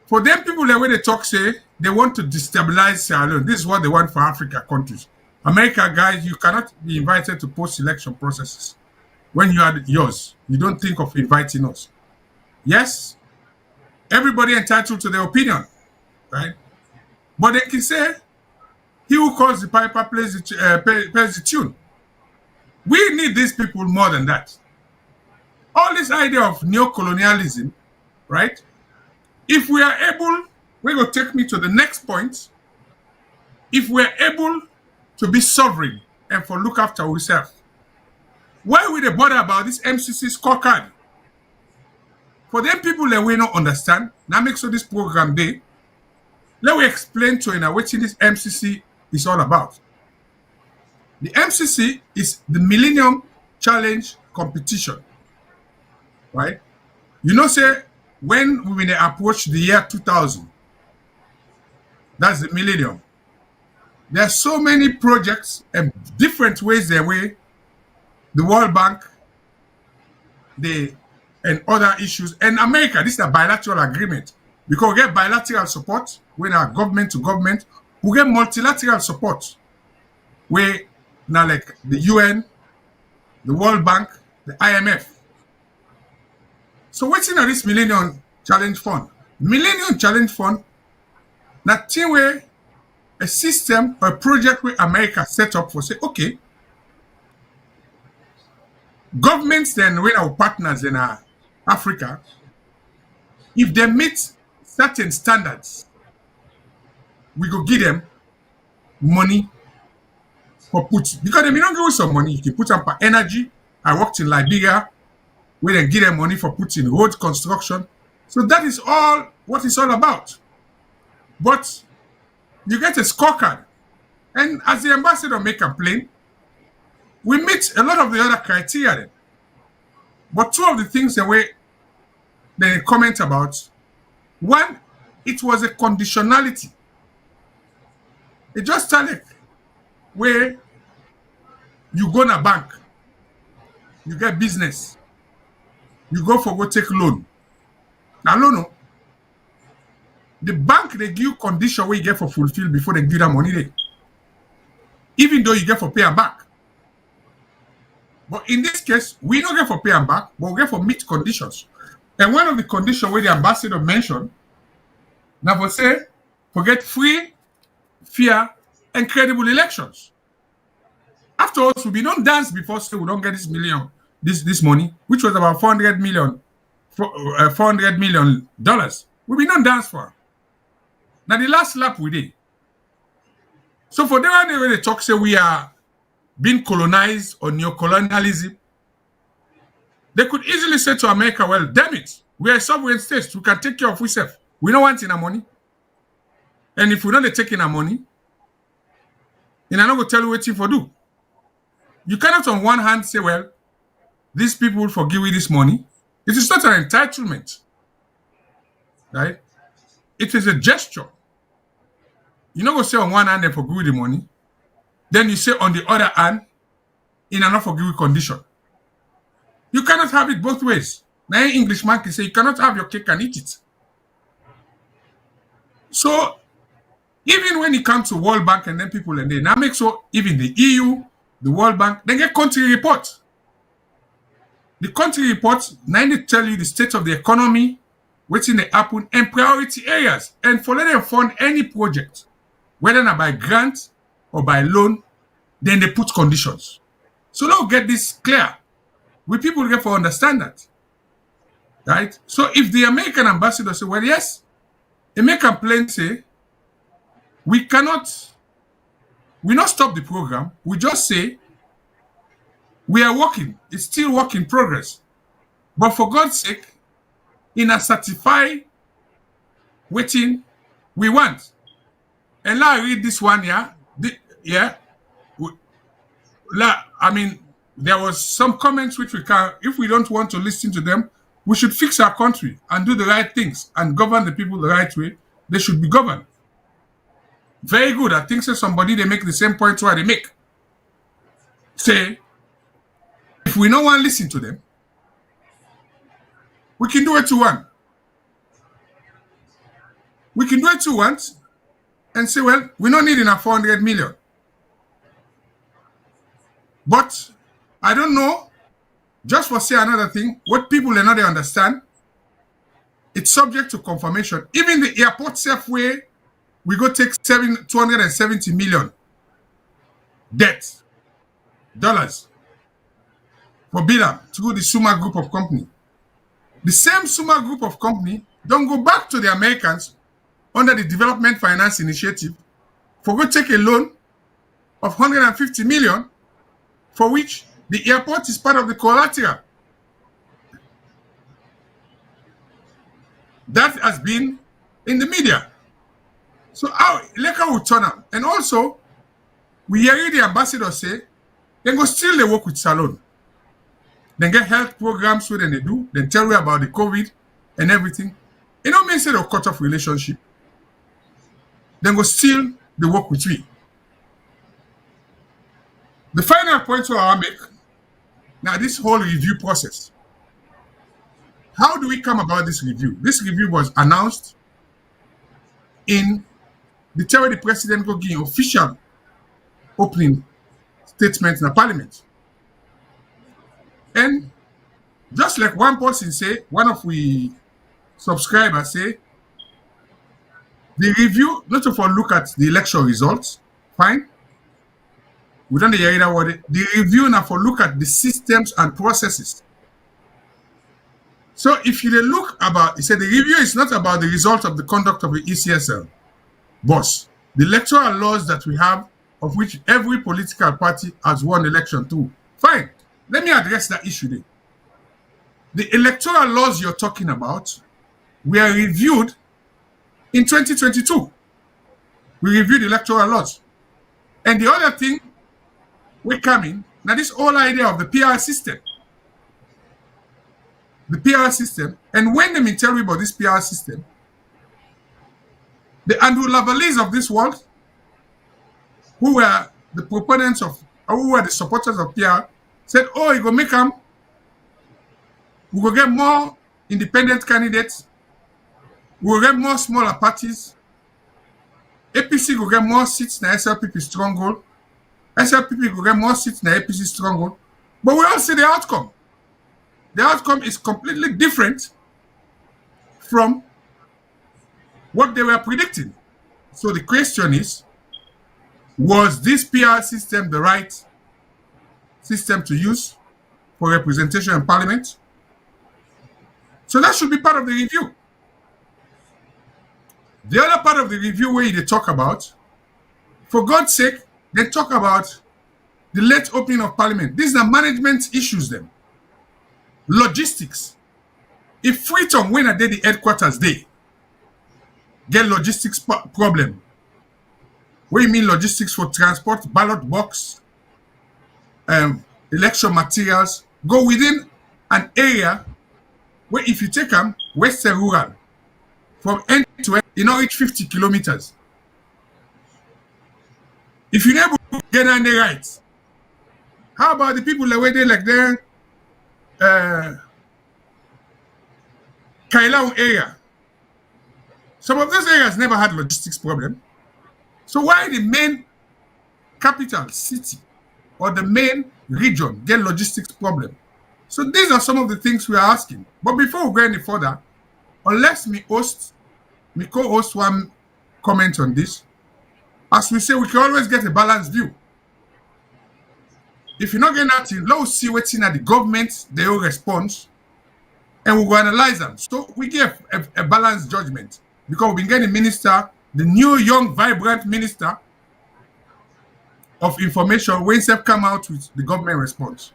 For them people that when they talk, say they want to destabilize Sierra Leone. This is what they want for Africa countries. America guys, you cannot be invited to post-election processes. When you are yours, you don't think of inviting us. Yes, everybody entitled to their opinion, right? But they can say, he who calls the piper plays the tune. We need these people more than that. All this idea of neocolonialism, right? If we are able, we're going to take me to the next point. If we're able to be sovereign and for look after ourselves. Why we dey bother about this MCC scorecard? For them people that we not understand, now make so this program dey. Let me explain to you now what this MCC is all about. The MCC is the Millennium Challenge Competition, right? You know, say when we approach the year 2000, that's the millennium. There are so many projects and different ways the way the World Bank, and other issues. And America, this is a bilateral agreement. Because we get bilateral support when our government to government, we get multilateral support where now like the UN, the World Bank, the IMF. So what's in this Millennium Challenge Fund? Millennium Challenge Fund, that thing where a system or a project where America set up for say, okay, governments then when our partners in Africa, if they meet certain standards, we go give them money for put because they may not give you some money. You can put up for energy. I worked in Liberia where they give them money for putting road construction. So that is all what it's all about. But you get a scorecard. And as the ambassador may complain, we meet a lot of the other criteria then. But two of the things that they comment about, one, it was a conditionality. It just started where you go to a bank, you get business, you go take loan. Now, no. The bank, they give you condition where you get for fulfill before they give that money there. Even though you get for pay and back. But in this case, we don't get for pay and back, but we get for meet conditions. And one of the conditions where the ambassador mentioned, now for say, forget free, fair, and credible elections. After all, we don't dance before so we don't get this money, which was about $400 million. We don't dance for. Now the last lap we did. So for them when they talk say we are being colonized or neocolonialism, they could easily say to America, well, damn it, we are a sovereign state, we can take care of ourselves. We don't want our money. And if we don't take in our money, then I'm not going to tell you what for do. You cannot on one hand say, well, these people will forgive you this money. It is not an entitlement. Right? It is a gesture. You're not going to say on one hand they forgive you the money. Then you say on the other hand, in an unforgiving condition. You cannot have it both ways. Now Englishman can say you cannot have your cake and eat it. So even when it comes to World Bank and then people and they now make so even the EU, the World Bank, they get country report. The country report now they tell you the state of the economy, what's in the happen, and priority areas. And for let them fund any project, whether not by grant or by loan, then they put conditions. So now get this clear. We people get for understand that. Right? So if the American ambassador say, well, yes, they make complaint say, we not stop the program. We just say, we are working. It's still work in progress. But for God's sake, in a certified waiting, we want. And now I read this one here. There was some comments which we can, if we don't want to listen to them, we should fix our country and do the right things and govern the people the right way. They should be governed. Very good. I think somebody they make the same point where they make. Say, if we don't want to listen to them, we can do what you want. We can do what you want and say, well, we don't need enough 400 million. But I don't know, just for say another thing, what people are not they understand, it's subject to confirmation. Even the airport safe way, we go take 270 million debt dollars for Bilam to go to the Suma group of company. The same Suma group of company don't go back to the Americans under the Development Finance Initiative for go take a loan of 150 million for which the airport is part of the collateral. That has been in the media. So how Leka will turn out. And also, we hear the ambassador say, they go still they work with Salon. Then get health programs where they do, then tell you about the COVID and everything. You know, mean say they'll cut off relationship. Then go still they work with we. The final point I'll make, now this whole review process. How do we come about this review? This review was announced in the time the president go give official opening statement in the parliament. And just like one person say, one of we subscribers say, the review, not to look at the election results, fine. We don't hear that word. The review now for look at the systems and processes. So if you look about, he said the review is not about the result of the conduct of the ECSL, boss. The electoral laws that we have, of which every political party has won election to. Fine. Let me address that issue then. The electoral laws you're talking about were reviewed in 2022. We reviewed the electoral laws. And the other thing, we're coming, now this whole idea of the PR system. The PR system, and when they tell me about this PR system, the Andrew Lavalis of this world, who were the proponents of, or who were the supporters of PR, said, oh, you go make them, we will get more independent candidates, we will get more smaller parties, APC will get more seats in the SLPP stronghold, SLPP will get more seats in the APC stronghold, but we all see the outcome. The outcome is completely different from what they were predicting. So the question is, was this PR system the right system to use for representation in parliament? So that should be part of the review. The other part of the review where they talk about, for God's sake, they talk about the late opening of parliament. These are management issues then. Logistics. If Freedom when I did the headquarters day, get logistics problem. What do you mean logistics for transport, ballot box, election materials, go within an area where if you take them, Western Rural, from end to end, you know, reach 50 kilometers. If you're able to get on the right, how about the people that were there like there? Kailaun area. Some of those areas never had logistics problem. So why the main capital city or the main region get logistics problem? So these are some of the things we are asking. But before we go any further, unless me co-host one comment on this, as we say, we can always get a balanced view. If you're not getting nothing, let's see what's in at the government, they will respond, and we'll go analyze them. So we give a balanced judgment because we've been getting minister, the new, young, vibrant minister of information, when they come out with the government response.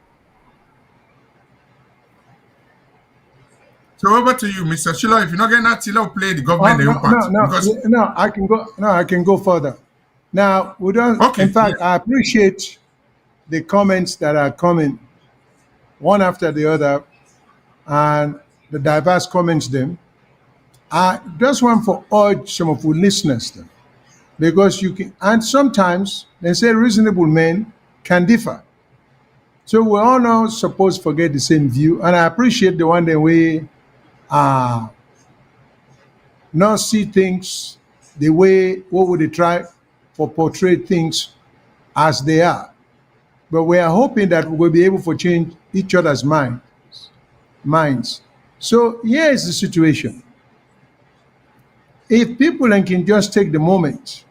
So over to you, Mr. Shilo. If you're not getting nothing, let's play the government their own part. No, I can go. No, I can go further. Now we don't. Okay, in fact, I appreciate the comments that are coming one after the other and the diverse comments them. I just want to urge some of our listeners them, because you can, and sometimes they say reasonable men can differ. So we're all not supposed to forget the same view, and I appreciate the one that we not see things the way what would they try for portray things as they are. But we are hoping that we will be able to change each other's minds. So here is the situation. If people can just take the moment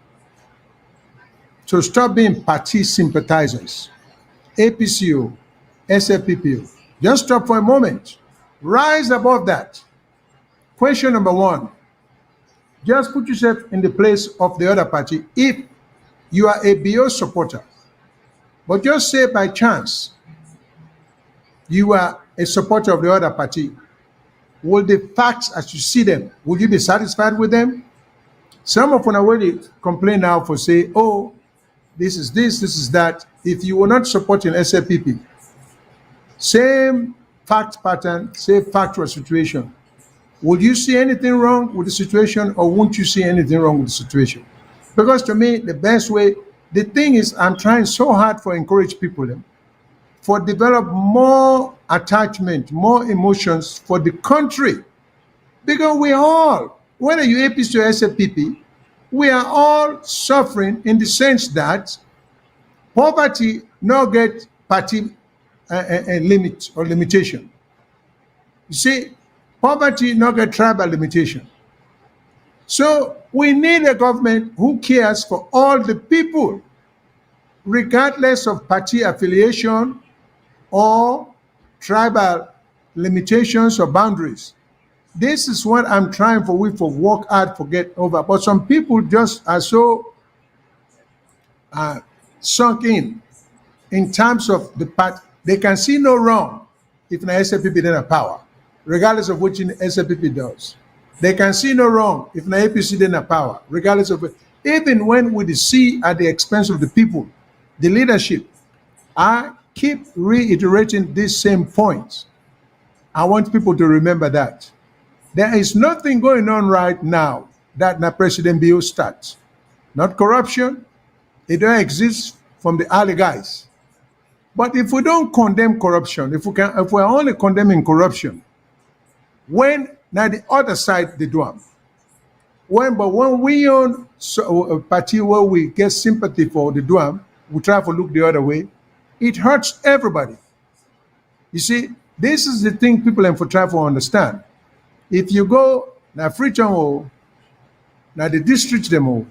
to stop being party sympathizers, APCO, SLPPO, just stop for a moment. Rise above that. Question number one, just put yourself in the place of the other party. If you are a BO supporter, But just say by chance you are a supporter of the other party, will the facts as you see them, will you be satisfied with them? Some of them already complain now for say, oh, this is this, this is that. If you were not supporting SLPP, same fact pattern, same factual situation, would you see anything wrong with the situation or won't you see anything wrong with the situation? Because to me, the best way, the thing is, I'm trying so hard for encourage people for develop more attachment, more emotions for the country. Because we all, whether you APC or SFPP, we are all suffering in the sense that poverty not get party limit or limitation. You see, poverty not get tribal limitation. So we need a government who cares for all the people, regardless of party affiliation or tribal limitations or boundaries. This is what I'm trying for we for work hard for get over. But some people just are so sunk in terms of the part, they can see no wrong if an SLPP then a power, regardless of which SLPP does. They can see no wrong if an APC then a power, regardless of it. Even when we see at the expense of the people, the leadership, I keep reiterating these same points. I want people to remember that. There is nothing going on right now that na President Bio starts. Not corruption. It don't exist from the early guys. But if we don't condemn corruption, if we're only condemning corruption, when now the other side they do them. When we own a party where we get sympathy for the Duam, we try to look the other way, it hurts everybody. You see, this is the thing people have to try to understand. If you go now Freetown, now the districts them,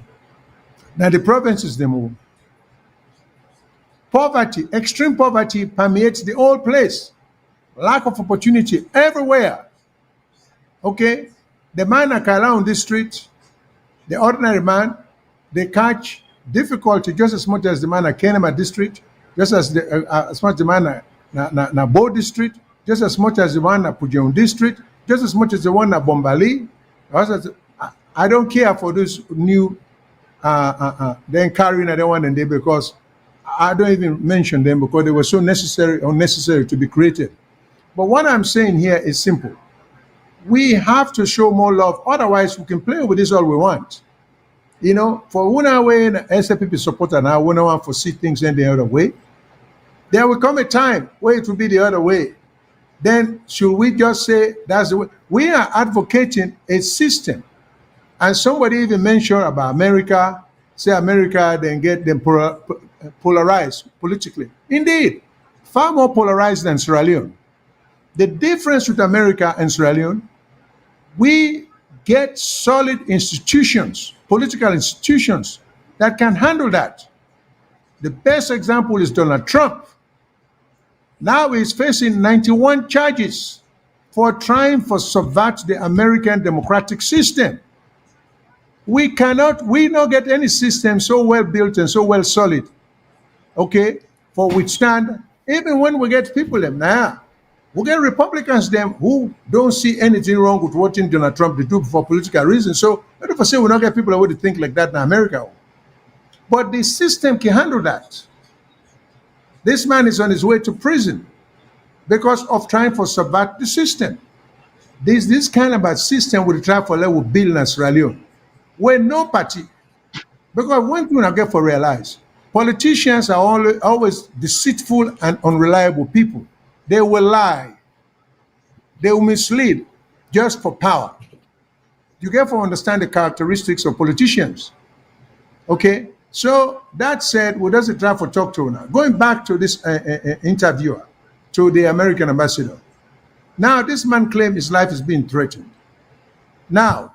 now the provinces them, poverty, extreme poverty permeates the whole place. Lack of opportunity everywhere. Okay, the man around this street, the ordinary man, they catch difficulty just as much as the man at Kenema district, just as much the man na Bo district, just as much as the one at Pujeon district, just as much as the one at Bombali. I don't care for this new then carrying another one and they because I don't even mention them because they were so unnecessary to be created. But what I'm saying here is simple. We have to show more love. Otherwise, we can play with this all we want. You know, for one way, SLPP supporter now, we don't want to see things in the other way. There will come a time where it will be the other way. Then should we just say that's the way? We are advocating a system. And somebody even mentioned about America, say America, then get them polarized politically. Indeed, far more polarized than Sierra Leone. The difference with America and Sierra Leone, we get solid institutions, political institutions that can handle that. The best example is Donald Trump. Now he's facing 91 charges for trying to subvert the American democratic system. We don't get any system so well built and so well solid, okay, for withstand, even when we get people them now. We get Republicans them who don't see anything wrong with what Donald Trump did do for political reasons. So let us say we don't get people who would think like that in America. But the system can handle that. This man is on his way to prison because of trying to subvert the system. This kind of a system will try for level build in Sierra Leone, where no party, because one thing I get for realize, politicians are always deceitful and unreliable people. They will lie. They will mislead just for power. You get to understand the characteristics of politicians. Okay? So that said, we doesn't try to talk to now. Going back to this interviewer, to the American ambassador. Now, this man claims his life is being threatened. Now,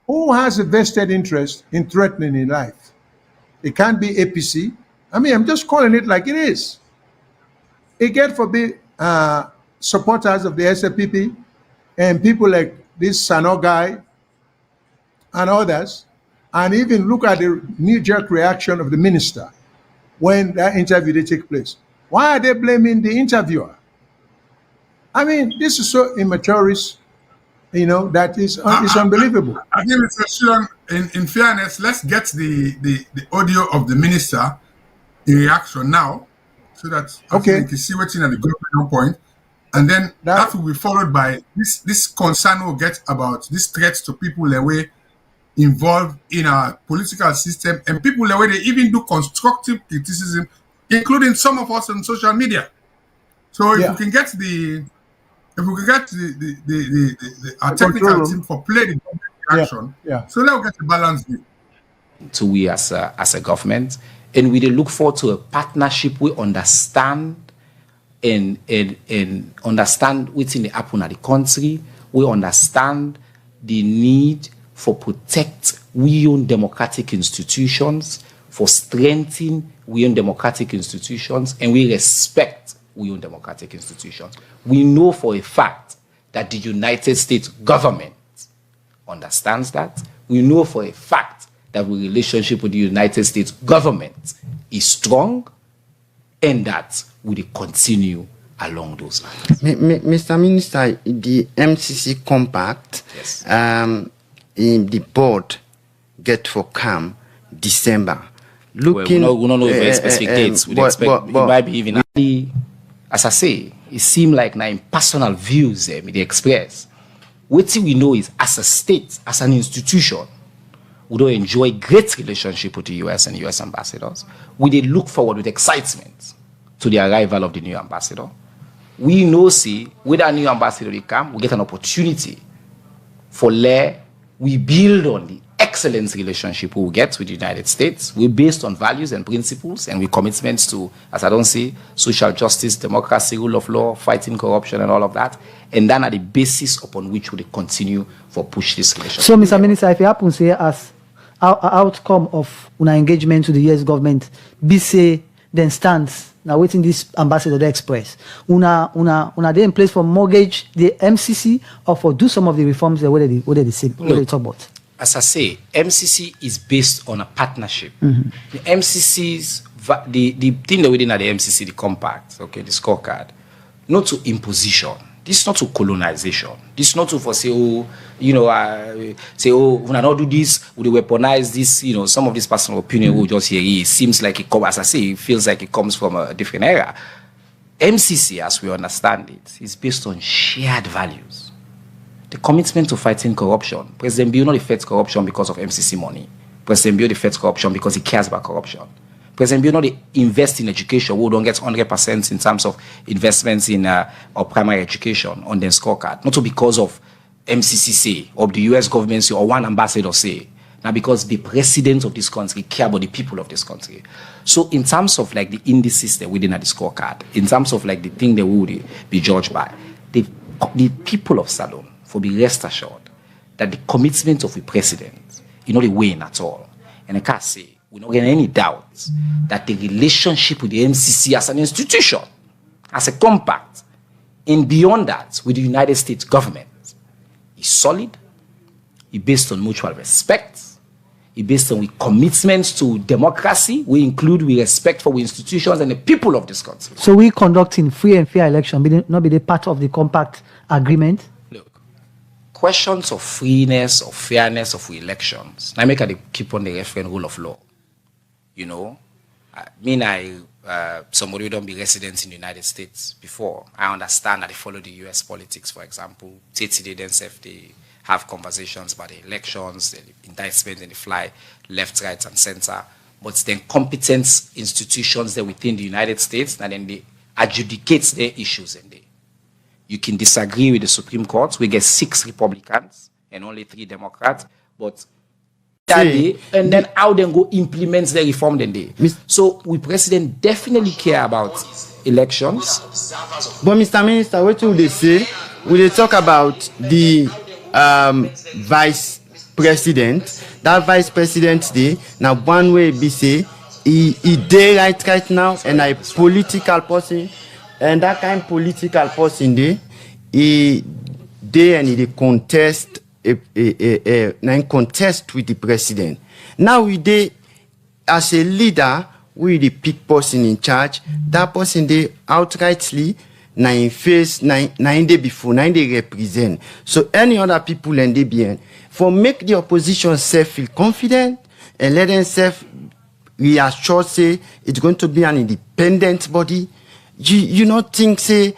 who has a vested interest in threatening his life? It can't be APC. I mean, I'm just calling it like it is. It get for be supporters of the SLPP and people like this Sano guy and others, and even look at the knee-jerk reaction of the minister. when that interview they take place? Why are they blaming the interviewer? I mean, this is so immature, that is unbelievable. I think, Mr. Shion, in fairness, let's get the audio of the minister in reaction now, so that after Okay. we can see what's in at the government point, and then that will be followed by this concern we'll get about these threats to people the way involved in our political system, and people the way they even do constructive criticism, including some of us on social media. So if Yeah. we can get our The control technical room. team for play the government reaction, Yeah. so that we get the balance view. To we as a government, and we dey look forward to a partnership we understand and understand wetin dey happen at the country. We understand the need for protect we own democratic institutions, for strengthening we own democratic institutions, and we respect we own democratic institutions. We know for a fact that the United States government understands that. We know for a fact that our relationship with the United States government is strong, and that we will continue along those lines. Mr. Minister, the MCC compact, Yes. In the board get for come December. We don't know very specific dates. We expect it might be even early. As I say, it seems like now in personal views they express. What we know is, as a state, as an institution, we don't enjoy great relationship with the US and US ambassadors. We did look forward with excitement to the arrival of the new ambassador. We know, see, with our new ambassador they come, we get an opportunity for we build on the excellent relationship we will get with the United States. We're based on values and principles, and we commitments to, as I don't say, social justice, democracy, rule of law, fighting corruption, and all of that. And then at the basis upon which we continue for push this relationship. So, Mr. Minister, if it happens here as outcome of una engagement to the US government, be say then stands now waiting this ambassador they express. Una they in place for mortgage the MCC or for do some of the reforms that what they talk about. As I say, MCC is based on a partnership. The MCC's the thing that we did at the MCC, the compact, okay, the scorecard, not to imposition. This is not to colonization. This is not to for say, we not do this, we weaponize this, some of this personal opinion we just hear. It seems like it comes, as I say, it feels like it comes from a different era. MCC, as we understand it, is based on shared values. The commitment to fighting corruption. President Bill not fights corruption because of MCC money. President Bill fights corruption because he cares about corruption. President Bill not invest in education. We don't get 100% in terms of investments in our primary education on the scorecard. Not because of MCC say, or the US government say, or one ambassador say. Now because the president of this country care about the people of this country. So in terms of like the indices that within the scorecard, in terms of like the thing that we would be judged by, the people of Salone for be rest assured that the commitment of the president is not a win at all. And I can't say, we don't get any doubt that the relationship with the MCC as an institution, as a compact, and beyond that with the United States government is solid, it's based on mutual respect, it's based on commitments to democracy. We include respect for institutions and the people of this country. So we conducting free and fair election, not be the part of the compact agreement. Look, questions of freeness or fairness of elections, I make I keep on the reference rule of law. Somebody who don't be resident in the United States before, I understand that they follow the US politics, for example. They themselves, they have conversations about the elections, the indictments, and they fly left, right, and center. But then competent institutions that within the United States, and then they adjudicate their issues. And you can disagree with the Supreme Court. We get 6 Republicans and only 3 Democrats, but and then how they go implement the reform then they. So we president definitely care about elections. But Mr. Minister, what will they say? Will they talk about the vice president? That vice president day now one way be say he day right now and a political person, and that kind of political person day he and he contest contest with the president. Now we dey as a leader we the pick person in charge, that person they outrightly na in face na in day before, na in they represent. So any other people and they be for make the opposition self feel confident and let them self reassure say it's going to be an independent body. You not think say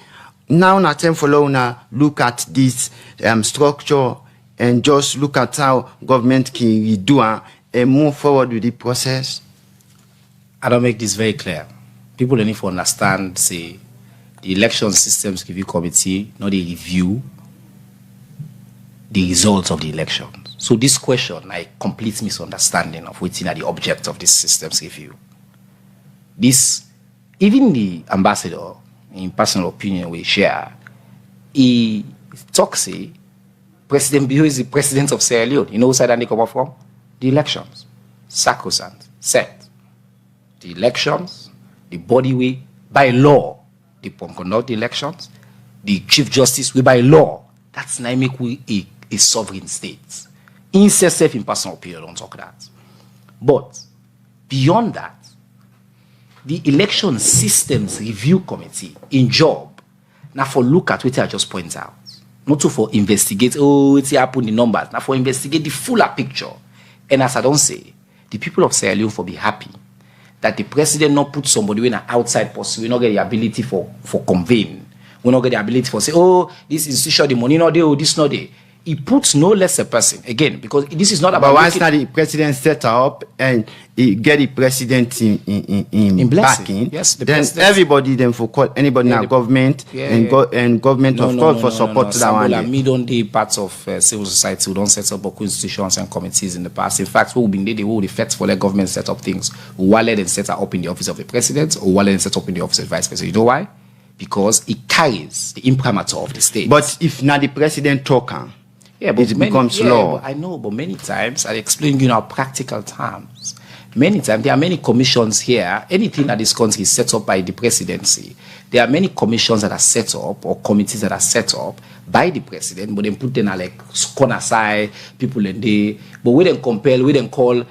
now na time for now look at this structure and just look at how government can redo and move forward with the process? I don't make this very clear. People don't need to understand, say, the election systems review committee, not the review the results of the elections. So this question, a complete misunderstanding of what's the object of this systems review. This, even the ambassador, in personal opinion, we share, he talks, say, President Bio is the president of Sierra Leone. You know whose side they come up from? The elections. Sacrosanct. Set. The elections, the body way, by law, they conduct the elections. The Chief Justice, we by law. That's not make we a sovereign state. Self in personal opinion, don't talk that. But beyond that, the election systems review committee in job, now for look at what I just point out. Not to for investigate, it's happened the numbers. Now for investigate the fuller picture. And as I don't say, the people of Sierra Leone for be happy that the president not put somebody in an outside person. We not get the ability for convene. We not get the ability for say, oh, this institution, the money not there, oh, this not there. He puts no less a person again because this is not about. But once that the president set up and he get the president in backing, yes, then everybody then for call anybody in government and government of course for support to that one. Me don't be parts of civil society who don't set up institutions and committees in the past. In fact, we've been there, they will effect for let government set up things. Wallet and set up in the office of the president, or wallet and set up in the office of the vice president. You know why? Because it carries the imprimatur of the state. But if not the president talking. Yeah, but it becomes law. I know, but many times I explain you now practical terms. Many times there are many commissions here. Anything that this country is set up by the presidency, there are many commissions that are set up or committees that are set up by the president, but then put them like corner side people in there. But we then compel, we then call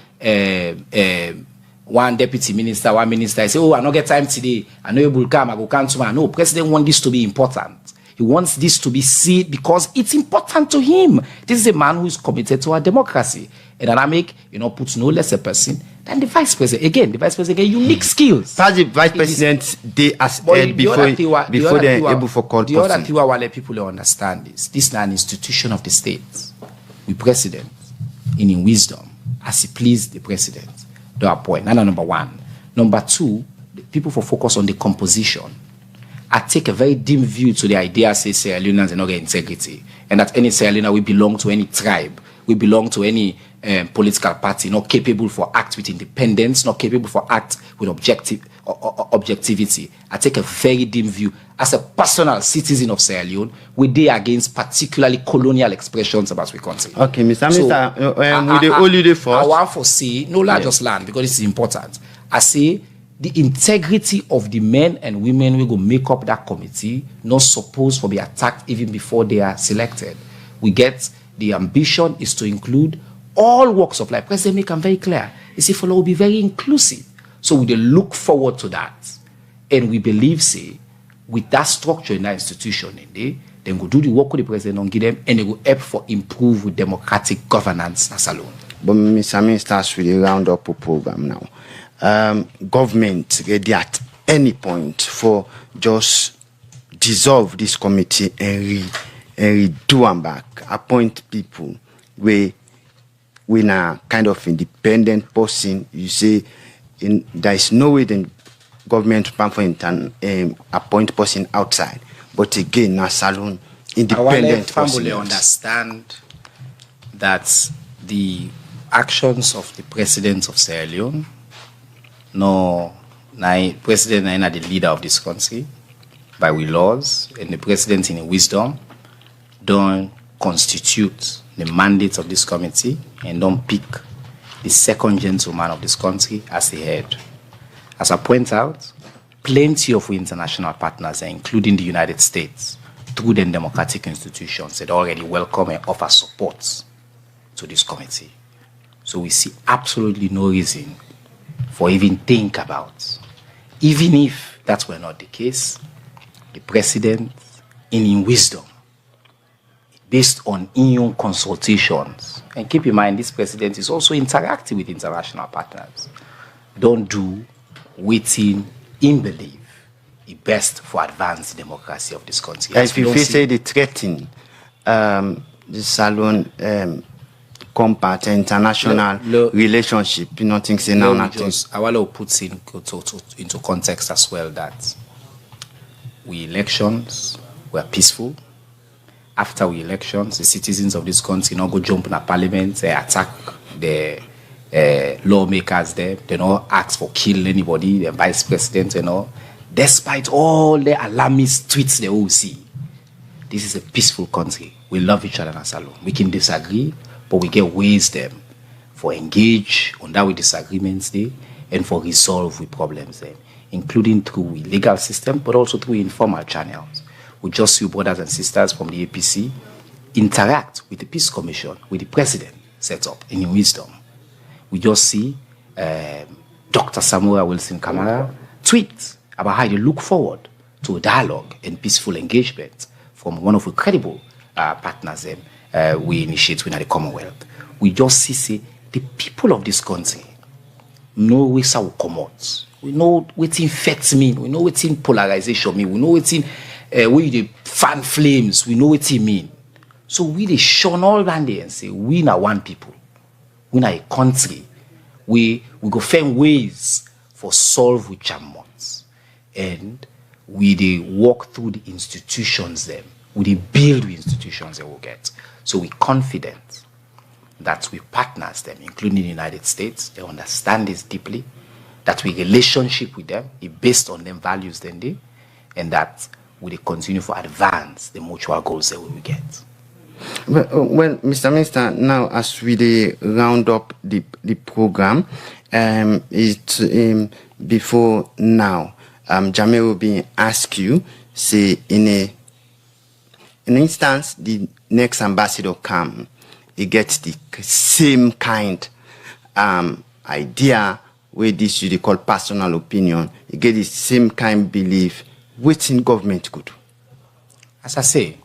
one deputy minister, one minister. I say, oh, I don't get time today. I know you will come. I go come tomorrow. No, president wants this to be important. He wants this to be seen because it's important to him. This is a man who is committed to our democracy. A dynamic, puts no less a person than the vice president. Again, the vice president has unique skills. As the vice president, they as head before they're able for call the other thing I want people understand is this is an institution of the state. We president, in wisdom, as he pleased the president. That's point. Number one. Number two, people for focus on the composition. I take a very dim view to the idea, say Sierra Leoneans are not get integrity, and that any Sierra Leonean will belong to any tribe, we belong to any political party, not capable for act with independence, not capable for act with objectivity. I take a very dim view as a personal citizen of Sierra Leone. We deal against particularly colonial expressions about the country. Okay, Mr. Minister, with the only day first. I want to say, just land because this is important. I say, the integrity of the men and women who go make up that committee not supposed to be attacked even before they are selected. We get the ambition is to include all walks of life. President make them very clear. He said, will be very inclusive. So we look forward to that. And we believe, say, with that structure in that institution, then go do the work with the president and give them, and it will help for improve with democratic governance as alone. But Mr. Minister, we will round up a program now. Government ready at any point for just dissolve this committee and redo them back, appoint people where we na kind of independent person. You say there is no way the government can appoint person outside, but again na salon independent person. I understand that the actions of the president of Sierra Leone. No, president is the leader of this country by we laws, and the president in wisdom don't constitute the mandate of this committee and don't pick the second gentleman of this country as the head. As I point out, plenty of international partners, including the United States, through the democratic institutions, that already welcome and offer support to this committee. So we see absolutely no reason for even think about. Even if that were not the case, the president, in wisdom, based on in own consultations, and keep in mind this president is also interacting with international partners, don't do waiting in belief the best for advanced democracy of this country. If you say the threatening the Salon compact international relationship, you know, things say now nothing. Awalo puts into context as well that we elections were peaceful. After we elections, the citizens of this country not go jump in a parliament, they attack the lawmakers there. They don't ask for kill anybody, the vice president, you know. Despite all the alarmist tweets they all see, this is a peaceful country. We love each other in Salon. We can disagree, but we get ways them for engage on that with disagreements there and for resolve with problems there, including through legal system, but also through informal channels. We just see brothers and sisters from the APC interact with the Peace Commission, with the president set up in wisdom. We just see Dr. Samuel Wilson Kamara tweet about how they look forward to a dialogue and peaceful engagement from one of the credible partners we initiate within the Commonwealth. We just see the people of this country know where will come out. We know what infects mean. We know what polarization mean. We know what where the fan flames. We know what it mean. So we they shun all around there and say we are one people. We are a country. We go find ways for solve with chamots. And we they walk through the institutions them. We they build the institutions they will get. So we're confident that we partners them, including the United States, they understand this deeply, that we relationship with them is based on them values then they, and that we they continue to advance the mutual goals that we will get. Well, Mr. Minister, now as we dey round up the program, before now, Jamil will be ask you, say in an instance, the next ambassador come, he gets the same kind idea where this you call personal opinion. He get the same kind belief. What in government could do? As I say,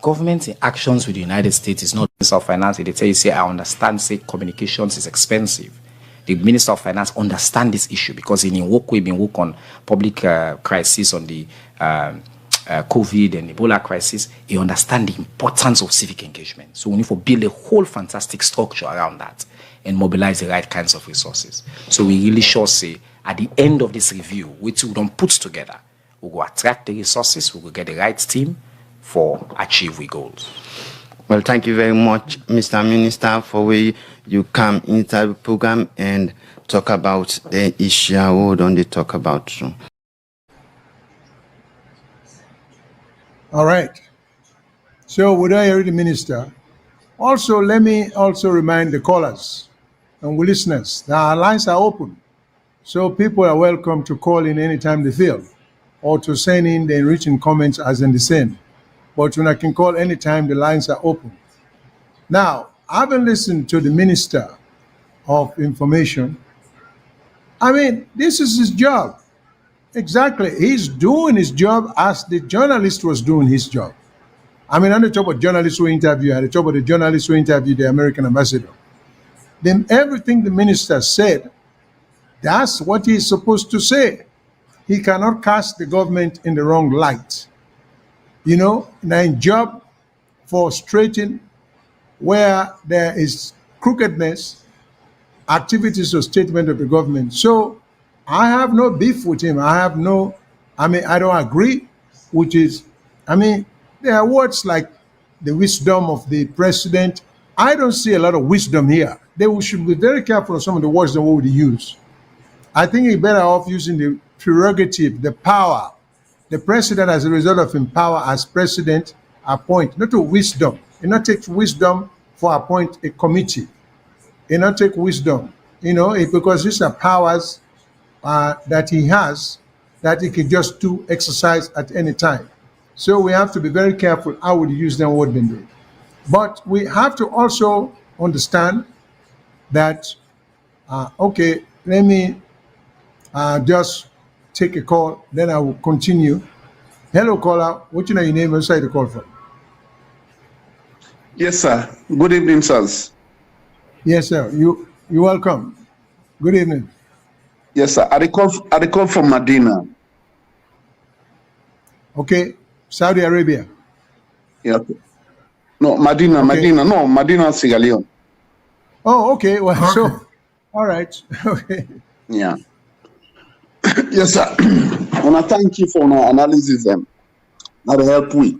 government in actions with the United States is not Minister of Finance. They tell you, say, I understand, say, communications is expensive. The Minister of Finance understand this issue because in work we've been work on public crisis on the COVID and Ebola crisis. He understand the importance of civic engagement. So we need to build a whole fantastic structure around that and mobilize the right kinds of resources. So we really sure say at the end of this review, which we don't put together, we will attract the resources, we will get the right team for achieve we goals. Well, thank you very much, Mr. Minister, for where you come into the program and talk about the issue we don't talk about. So. All right. So would I hear the minister? Also, let me also remind the callers and listeners that our lines are open. So people are welcome to call in anytime they feel or to send in the enriching comments as in the same. But when I can call anytime, the lines are open. Now, I haven't listened to the Minister of Information. I mean, this is his job. Exactly. He's doing his job as the journalist was doing his job. I mean, on the top of journalists who interview, at the top of the journalists who interviewed the American ambassador. Then everything the minister said, that's what he's supposed to say. He cannot cast the government in the wrong light. You know, in a job for straightening where there is crookedness, activities or statement of the government. So I have no beef with him. I don't agree, which is, there are words like the wisdom of the president. I don't see a lot of wisdom here. They should be very careful of some of the words that we would use. I think you're better off using the prerogative, the power. The president, as a result of his power as president, appoint, not to wisdom. He not take wisdom for appoint a committee. He not take wisdom, because these are powers that he has that he can just do exercise at any time. So we have to be very careful how we use them word been doing. But we have to also understand that, let me just take a call, then I will continue. Hello, caller. What's your name? Where side the call from? Yes, sir. Good evening, sirs. Yes, sir. You're welcome. Good evening. Yes, sir. I call from Medina. Okay, Saudi Arabia. Yeah. No, Medina, Okay. Medina. No, Medina, Sierra Leone. Oh, okay. Well, Okay. so all right. Okay. Yeah. Yes, sir. I want to thank you for your analysis and that help we.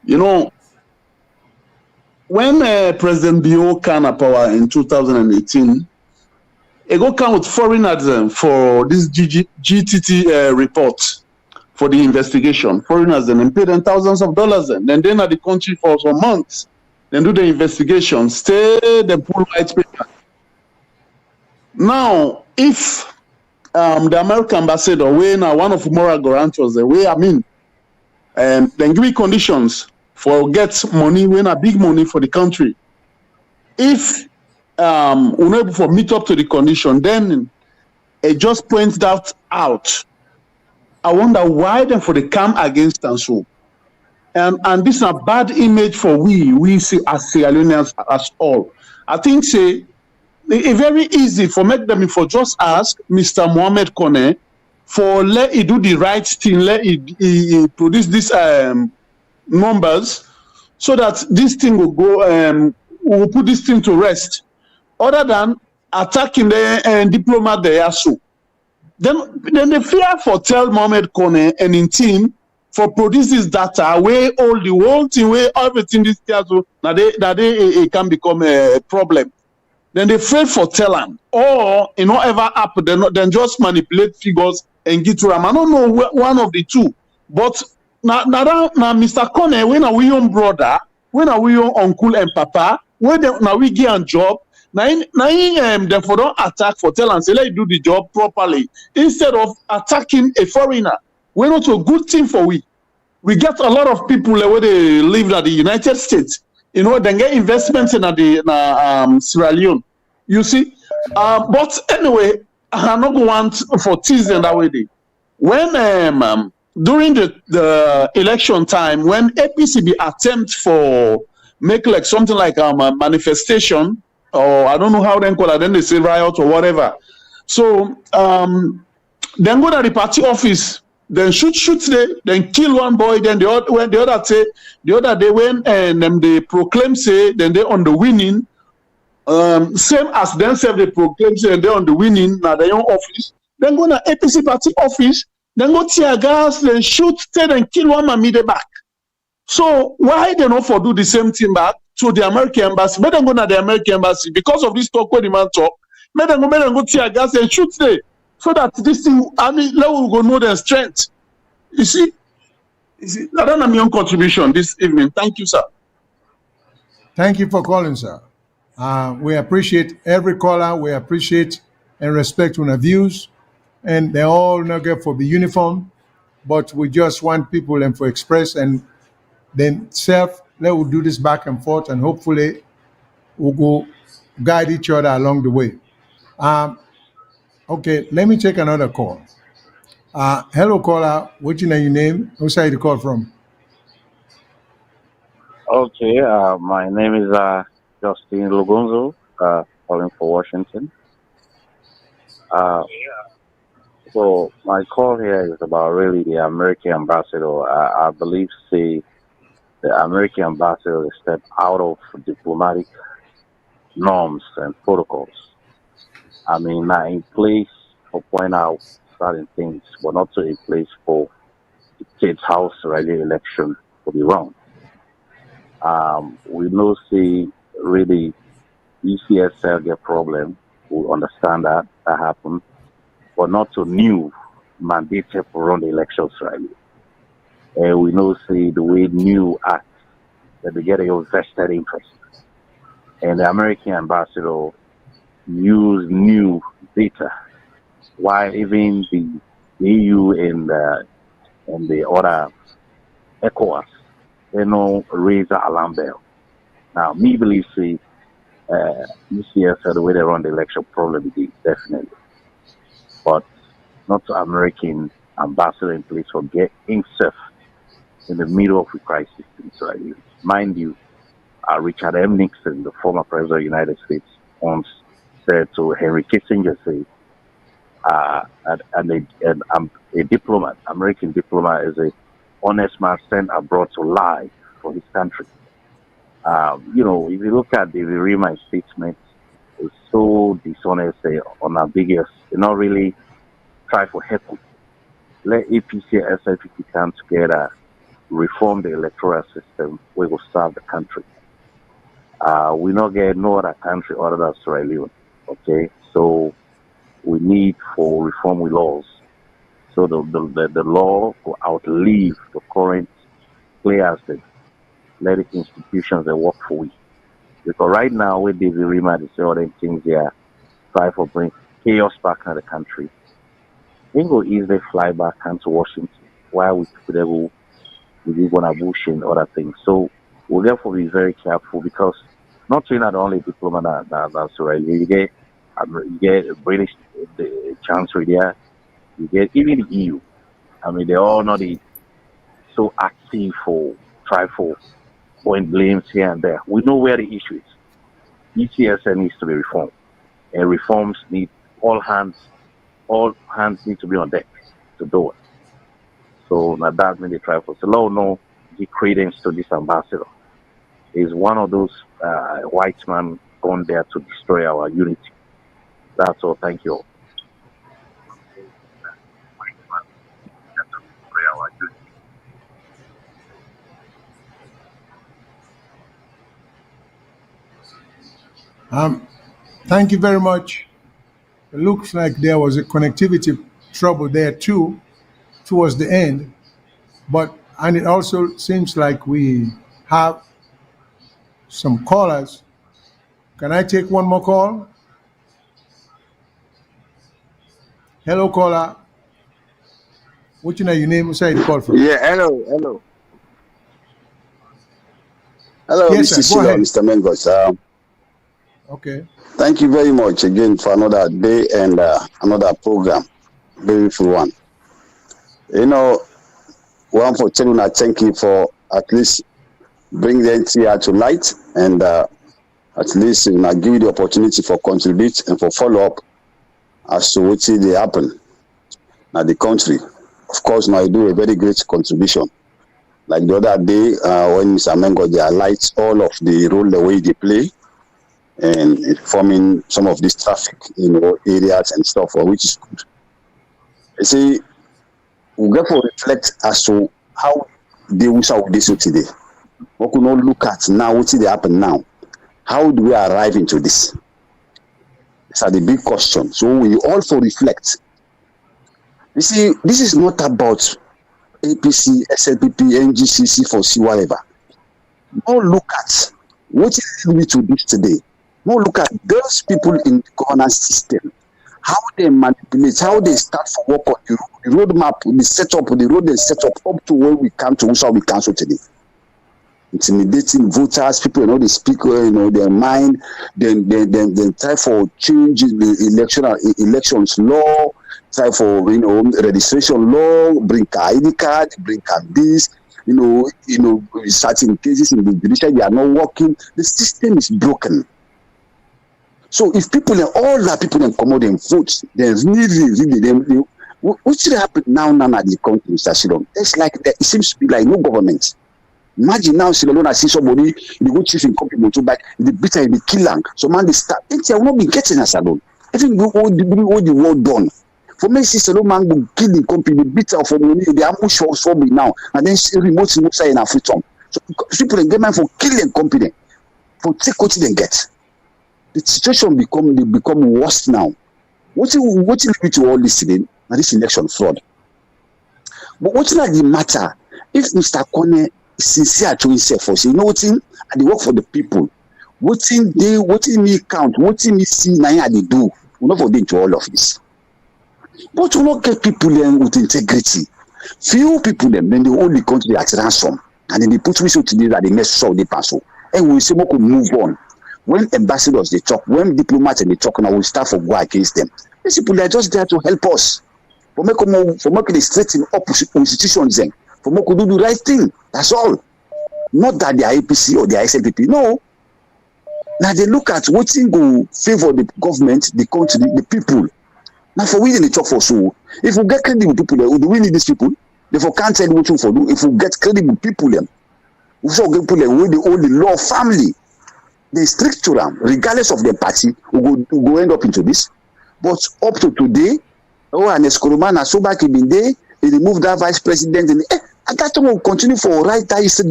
You know, when President Bio came to power in 2018, he go come with foreigners for this GTT report for the investigation. Foreigners and pay them thousands of dollars and then they're at the country for some months. Then do the investigation, stay, then pull white paper. Now, if the American ambassador, we now one of moral guarantors, the way then give me conditions for get money, when a big money for the country. If unable for meet up to the condition, then it just points that out. I wonder why then for the come against and so. And this is a bad image for we see as Sierra Leoneans as all. I think say it's very easy for make them for just ask Mr. Mohamed Kone for let he do the right thing, let he produce these numbers so that this thing will go will put this thing to rest. Other than attacking the diplomat there so. Then the fear for tell Mohamed Kone and in team for produce this data where all the whole thing where everything this year so that it can become a problem. Then they fail for tell them or ever up then just manipulate figures and get to them. I don't know one of the two, but now Mr. Kone when are we your brother, when are we your uncle and papa, when now we get a job. Now therefore don't attack for tell and say let you do the job properly instead of attacking a foreigner. We're not a good thing for we. We get a lot of people where they live in the United States. They get investments in the Sierra Leone. You see, but anyway, I'm not going for teasing that way. When during the election time, when APCB attempt for make like something like a manifestation, or I don't know how they call it, then they say riot or whatever. So then go to the party office, then shoot there, then kill one boy, then the other day when and they proclaim say then they on the winning, same as themselves they proclaim say they on the winning now their own office, then go to APC party office, then go tear gas, then shoot, then kill one man mid back. So why they not for do the same thing back to the American embassy? Let them go to the American embassy because of this talk when the man talk. Let them go tear gas and shoot there. So that this thing, let we go know their strength. You see, I don't have my own contribution this evening. Thank you, sir. Thank you for calling, sir. We appreciate every caller. We appreciate and respect your views, and they all not get for the uniform, but we just want people and for express and then self. Let we do this back and forth, and hopefully we'll go guide each other along the way. Okay, let me take another call. Hello, caller. What's your name? Who's side you call from? Okay, my name is Justin Lugonzo, calling for Washington. So my call here is about really the American ambassador. I believe, the American ambassador step out of diplomatic norms and protocols. I mean, not in place for point out certain things, but not in place for the State's House rally election to be run. We know, really, ECSL get problem. We understand that happened, but not to new mandated for run the elections rally. And we know, the way new act that they get a vested interest. And the American ambassador use new data, while even the EU and the other ECOWAS, they no raise the alarm bell. Now, me believe, UCS, the way they run the election, probably definitely. but not American ambassador in place for get himself in the middle of a crisis in Israel. Mind you, Richard M. Nixon, the former president of the United States, once said to Henry Kissinger, say, a diplomat, American diplomat, is a honest man sent abroad to lie for his country. If you look at the Reimer statement, it's so dishonest, unambiguous. They not really try for help. Let APC and SLPP come together, reform the electoral system. We will serve the country. We not get no other country other than Sierra Leone. Okay, so we need for reform with laws. So the law will outlive the current players that let the institutions that work for we. Because right now with David Reimer, they say all the things there, try for bring chaos back in the country. They go easily fly back into Washington while we people we go on bush and other things. So we'll therefore be very careful because not only the only diplomat that's right. You get British the Chancellor there, you get even the EU. I mean they're all not so active for try for point blames here and there. We know where the issue is. ECSN needs to be reformed. And reforms need all hands need to be on deck to do it. So now that means they try for so no give credence to this ambassador. He's one of those white men gone there to destroy our unity. That's all. Thank you all. Thank you very much. It looks like there was a connectivity trouble there too, towards the end. And it also seems like we have some callers. Can I take one more call? Hello, caller. What's your name? What's your call from? Yeah, hello. Hello, Yes, Mr. sir. Go Silo, ahead. Mr. Mengos. Okay. Thank you very much again for another day and another program. Beautiful one. One for telling I thank you for at least bring the NTR to light and at least give you the opportunity for contribute and for follow up as to what they happen at the country. Of course, now you do a very great contribution. Like the other day when Mr. Mengo they highlight all of the role the way they play and informing some of these traffic areas and stuff, which is good. You see, we therefore reflect as to how they wish out this today. We could not look at now what they happen now. How do we arrive into this? These are the big question. So we also reflect. You see, this is not about APC, SLPP, NGCC for C whatever. Now look at what lead me to this today. Now look at those people in the governance system, how they manipulate, how they start for work on the roadmap, the setup, the road they set up to where we come to how we cancel today. Intimidating voters, people they speak their mind, then try for change the elections law, try for registration law, bring ID card, bring this, certain cases in the judiciary they are not working. The system is broken. So if people all that people come out and vote, there's really them. What should happen now at the country, Mr. Shilon? It's like it seems to be like no government. Imagine now, Silona see somebody, the go chief in company motorbike, the beater in the killer. So man, they start. I will not be getting us alone. I think we all the world done. For me, see Solomon go kill the company, the beater for money, the ambush for me now, and then remote in a freedom. So people in government for killing company, for take what they get. The situation become worse now. What will lead to all this today? Now this election fraud. But what's not the matter? If Mr. Kone is sincere to himself, for say, what thing, and they work for the people. What thing me count, what thing me see, now they do. We're not for them to all of this. But we not get people there with integrity. Few people then they hold the country at ransom, and then they put whistle to this that they mess up the parcel. And we say we could move on. When ambassadors they talk, when diplomats they talk, now we start for go against them. These people, they are just there to help us. For making the straighten up institutions then. For making do the right thing. That's all. Not that they are APC or they are SLPP. No. Now they look at what thing go favor the government, the country, the people. Now for we in the talk for so, if we get credible people, do we need these people? Therefore can't tell what for do. If we get credible people, them, we should get people with the only law family. They strict to them, regardless of their party, we go end up into this. But up to today, and Eskoroma and Sobak been there, they removed that vice president, and at that time we'll continue for right that is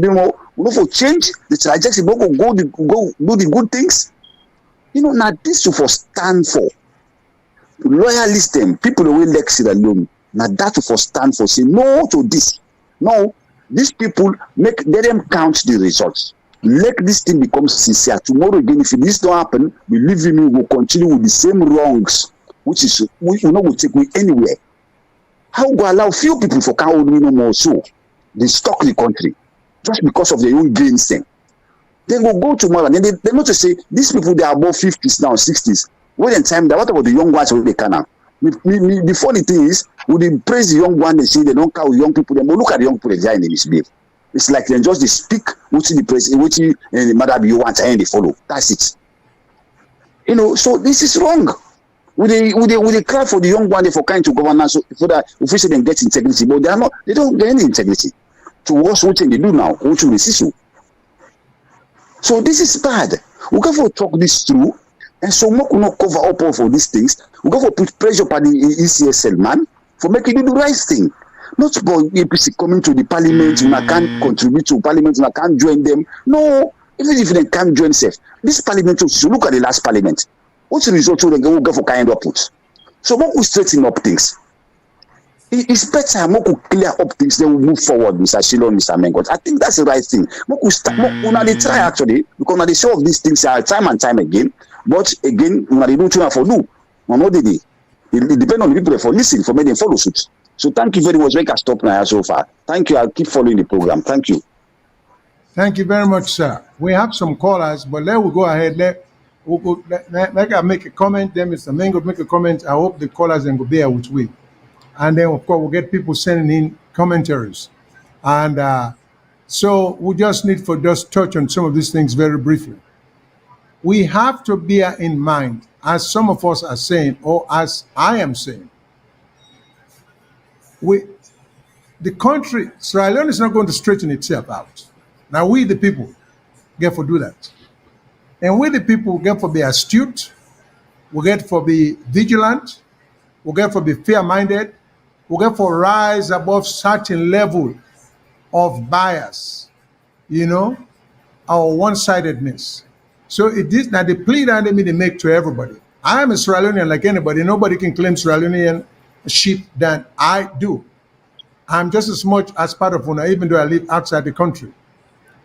we for change the trajectory, go do the good things. Now this for stand for. Loyalists them, people who elect Sierra Leone. Now that for stand for say no to this. No, these people let them count the results. Let this thing become sincere. Tomorrow again, if this don't happen, believe me, we'll continue with the same wrongs, which is will take me anywhere. How go allow few people for can't hold me no more so they stock the country just because of their own gains thing. Then we'll go tomorrow and then they not to say these people they are above 50s now, 60s. When in time, what about the young ones when they can now? The funny thing is, when they praise the young one, they say they don't count young people, then look at the young people they are in misbehave. It's like they just they speak what the president, what the mother you want and they follow. That's it. So this is wrong. Would they cry for the young one for kind to governance so that if we say they get integrity, but they don't get any integrity. To us, what they do now, what will see so this is bad. We got to talk this through, and so we not cover up all for these things. We got to put pressure on the ECSL man for making it the right thing. Not about APC coming to the parliament, when I can't contribute to parliament, when I can't join them. No, even if they can't join self. This parliament, so look at the last parliament. What's the result they go for kind of put? So we straighten up things. It's better we clear up things, then we move forward, Mr. Shilon, Mr. Mengot. I think that's the right thing. They try actually, because they show of these things time and time again. But again, they do too for do. It depends on the people for listen, for me they follow suit. So thank you very much. Make us stop now so far. Thank you. I'll keep following the program. Thank you. Thank you very much, sir. We have some callers, but let we go ahead. Let I make a comment. Then Mr. Mengo make a comment. I hope the callers then go bear with we. And then of course we'll get people sending in commentaries. And so we just need for just touch on some of these things very briefly. We have to bear in mind, as some of us are saying, or as I am saying, the country, Sierra Leone is not going to straighten itself out. Now we the people get for do that. And we the people get for be astute, we get for be vigilant, we get for be fair-minded, we get for rise above certain level of bias, our one-sidedness. So it is now the plea that they make to everybody. I am a Sierra Leonean like anybody. Nobody can claim Sierra Leonean sheep than I do. I'm just as much as part of UNA, even though I live outside the country.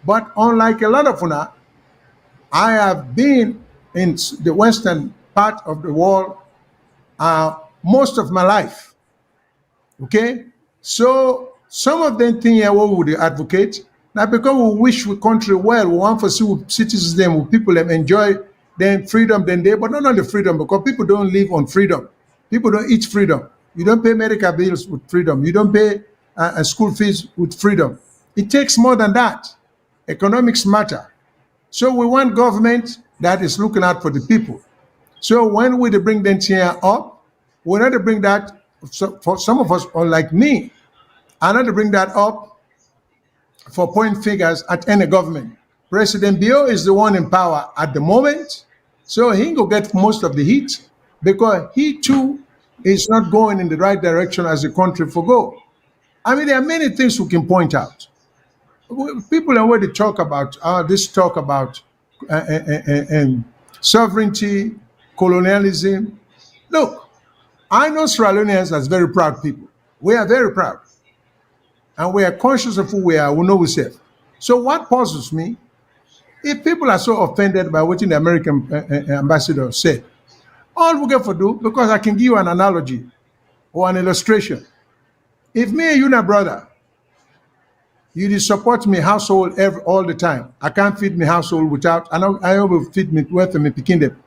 But unlike a lot of UNA, I have been in the western part of the world most of my life. Okay? So some of them think what would they advocate? Now because we wish we country well, we want to see with citizens them, with people them enjoy them freedom then they, but not only freedom, because people don't live on freedom. People don't eat freedom. You don't pay medical bills with freedom. You don't pay school fees with freedom. It takes more than that. Economics matter. So we want government that is looking out for the people. So when we bring them here up, we need to bring that, for some of us, or like me, I need to bring that up for point figures at any government. President Bio is the one in power at the moment, so he will get most of the heat because he too is not going in the right direction as the country for go. I mean, there are many things we can point out. People are already talk about sovereignty, colonialism. Look, I know Sierra Leoneans as very proud people. We are very proud. And we are conscious of who we are, we know we serve. So what puzzles me, if people are so offended by what the American ambassador said, all we get for do, because I can give you an analogy or an illustration. If me and you, my brother, you support me household all the time, I can't feed me household without, I will feed me worth me picking them,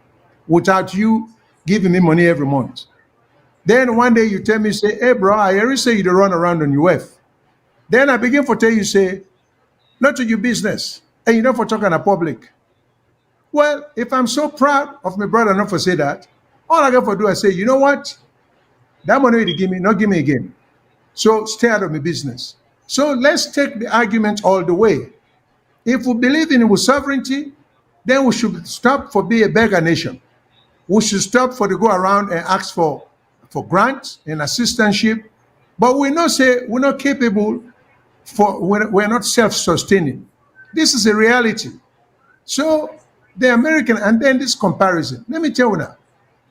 without you giving me money every month. Then one day you tell me, say, hey bro, I already say you don't run around on your wife. Then I begin to tell you, say, not to your business. And you know for talking to public. Well, if I'm so proud of my brother not for say that, all I got to do is say, you know what? That money you give me, not give me again. So stay out of my business. So let's take the argument all the way. If we believe in our sovereignty, then we should stop for being a beggar nation. We should stop for to go around and ask for grants and assistantship. But we not say we're not capable we're not self-sustaining. This is a reality. So the American, and then this comparison. Let me tell you now,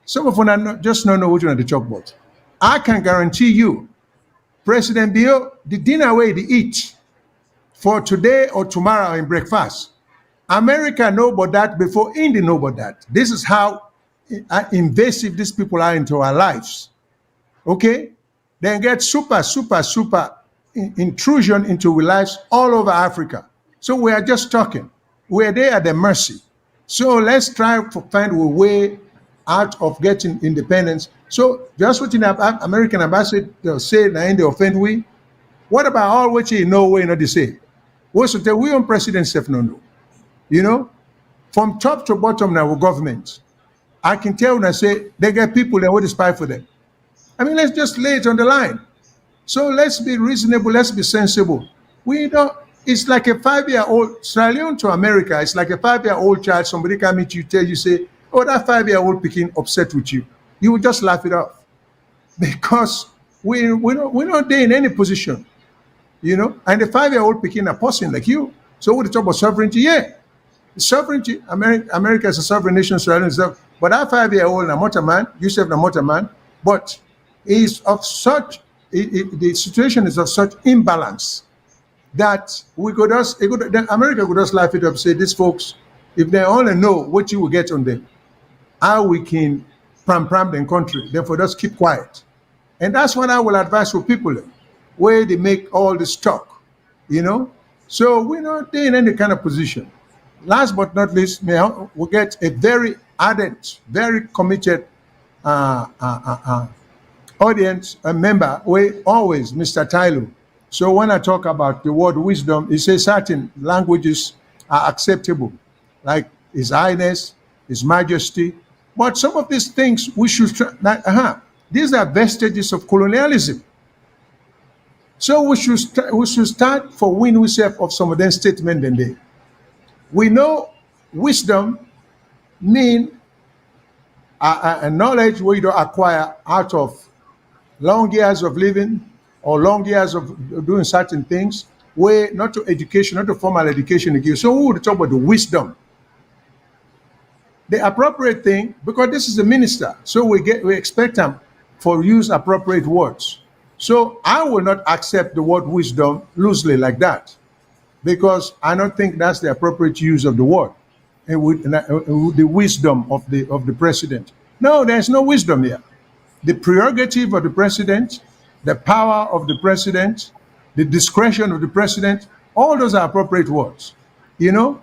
some of you just don't know which one to talk about. I can guarantee you, President Bill, the dinner way they eat for today or tomorrow in breakfast, America know about that before India know about that. This is how invasive these people are into our lives. Okay? Then get super intrusion into our lives all over Africa. So we are just talking. We're there at the mercy. So let's try to find a way out of getting independence. So just what in American ambassador say na in the offend we. What about all what you know we not they say? What's the we on president self no. You know? From top to bottom now with government. I can tell when I say they get people that want to spy for them. I mean, let's just lay it on the line. So let's be reasonable, let's be sensible. We don't, it's like a 5-year-old, Sierra Leone to America, it's like a 5-year-old child, somebody come meet you, tell you, say, oh, that 5-year-old picking upset with you. You will just laugh it off. Because we're not there in any position, you know, and the 5-year-old picking a person like you. So we talk about sovereignty, yeah. Sovereignty, America is a sovereign nation, but that 5-year-old, na motor man, Yusuf na motor man, but is of such, the situation is of such imbalance that we could just, America could just laugh it up, say, these folks, if they only know what you will get on them, how we can pram the country, therefore just keep quiet. And that's what I will advise for people, where they make all this talk, you know? So we're not in any kind of position. Last but not least, we get a very ardent, very committed audience, a member, always Mr. Tyler. So when I talk about the word wisdom, he says certain languages are acceptable, like His Highness, His Majesty. But some of these things we should, these are vestiges of colonialism. So we should start for when we say of some of them statement in there. We know wisdom mean a knowledge where you don't acquire out of long years of living or long years of doing certain things, where not to education, not to formal education again. So we would talk about the wisdom. The appropriate thing, because this is a minister, so we expect him for use appropriate words. So I will not accept the word wisdom loosely like that, because I don't think that's the appropriate use of the word. And with the wisdom of the president. No, there's no wisdom here. The prerogative of the president, the power of the president, the discretion of the president, all those are appropriate words. You know,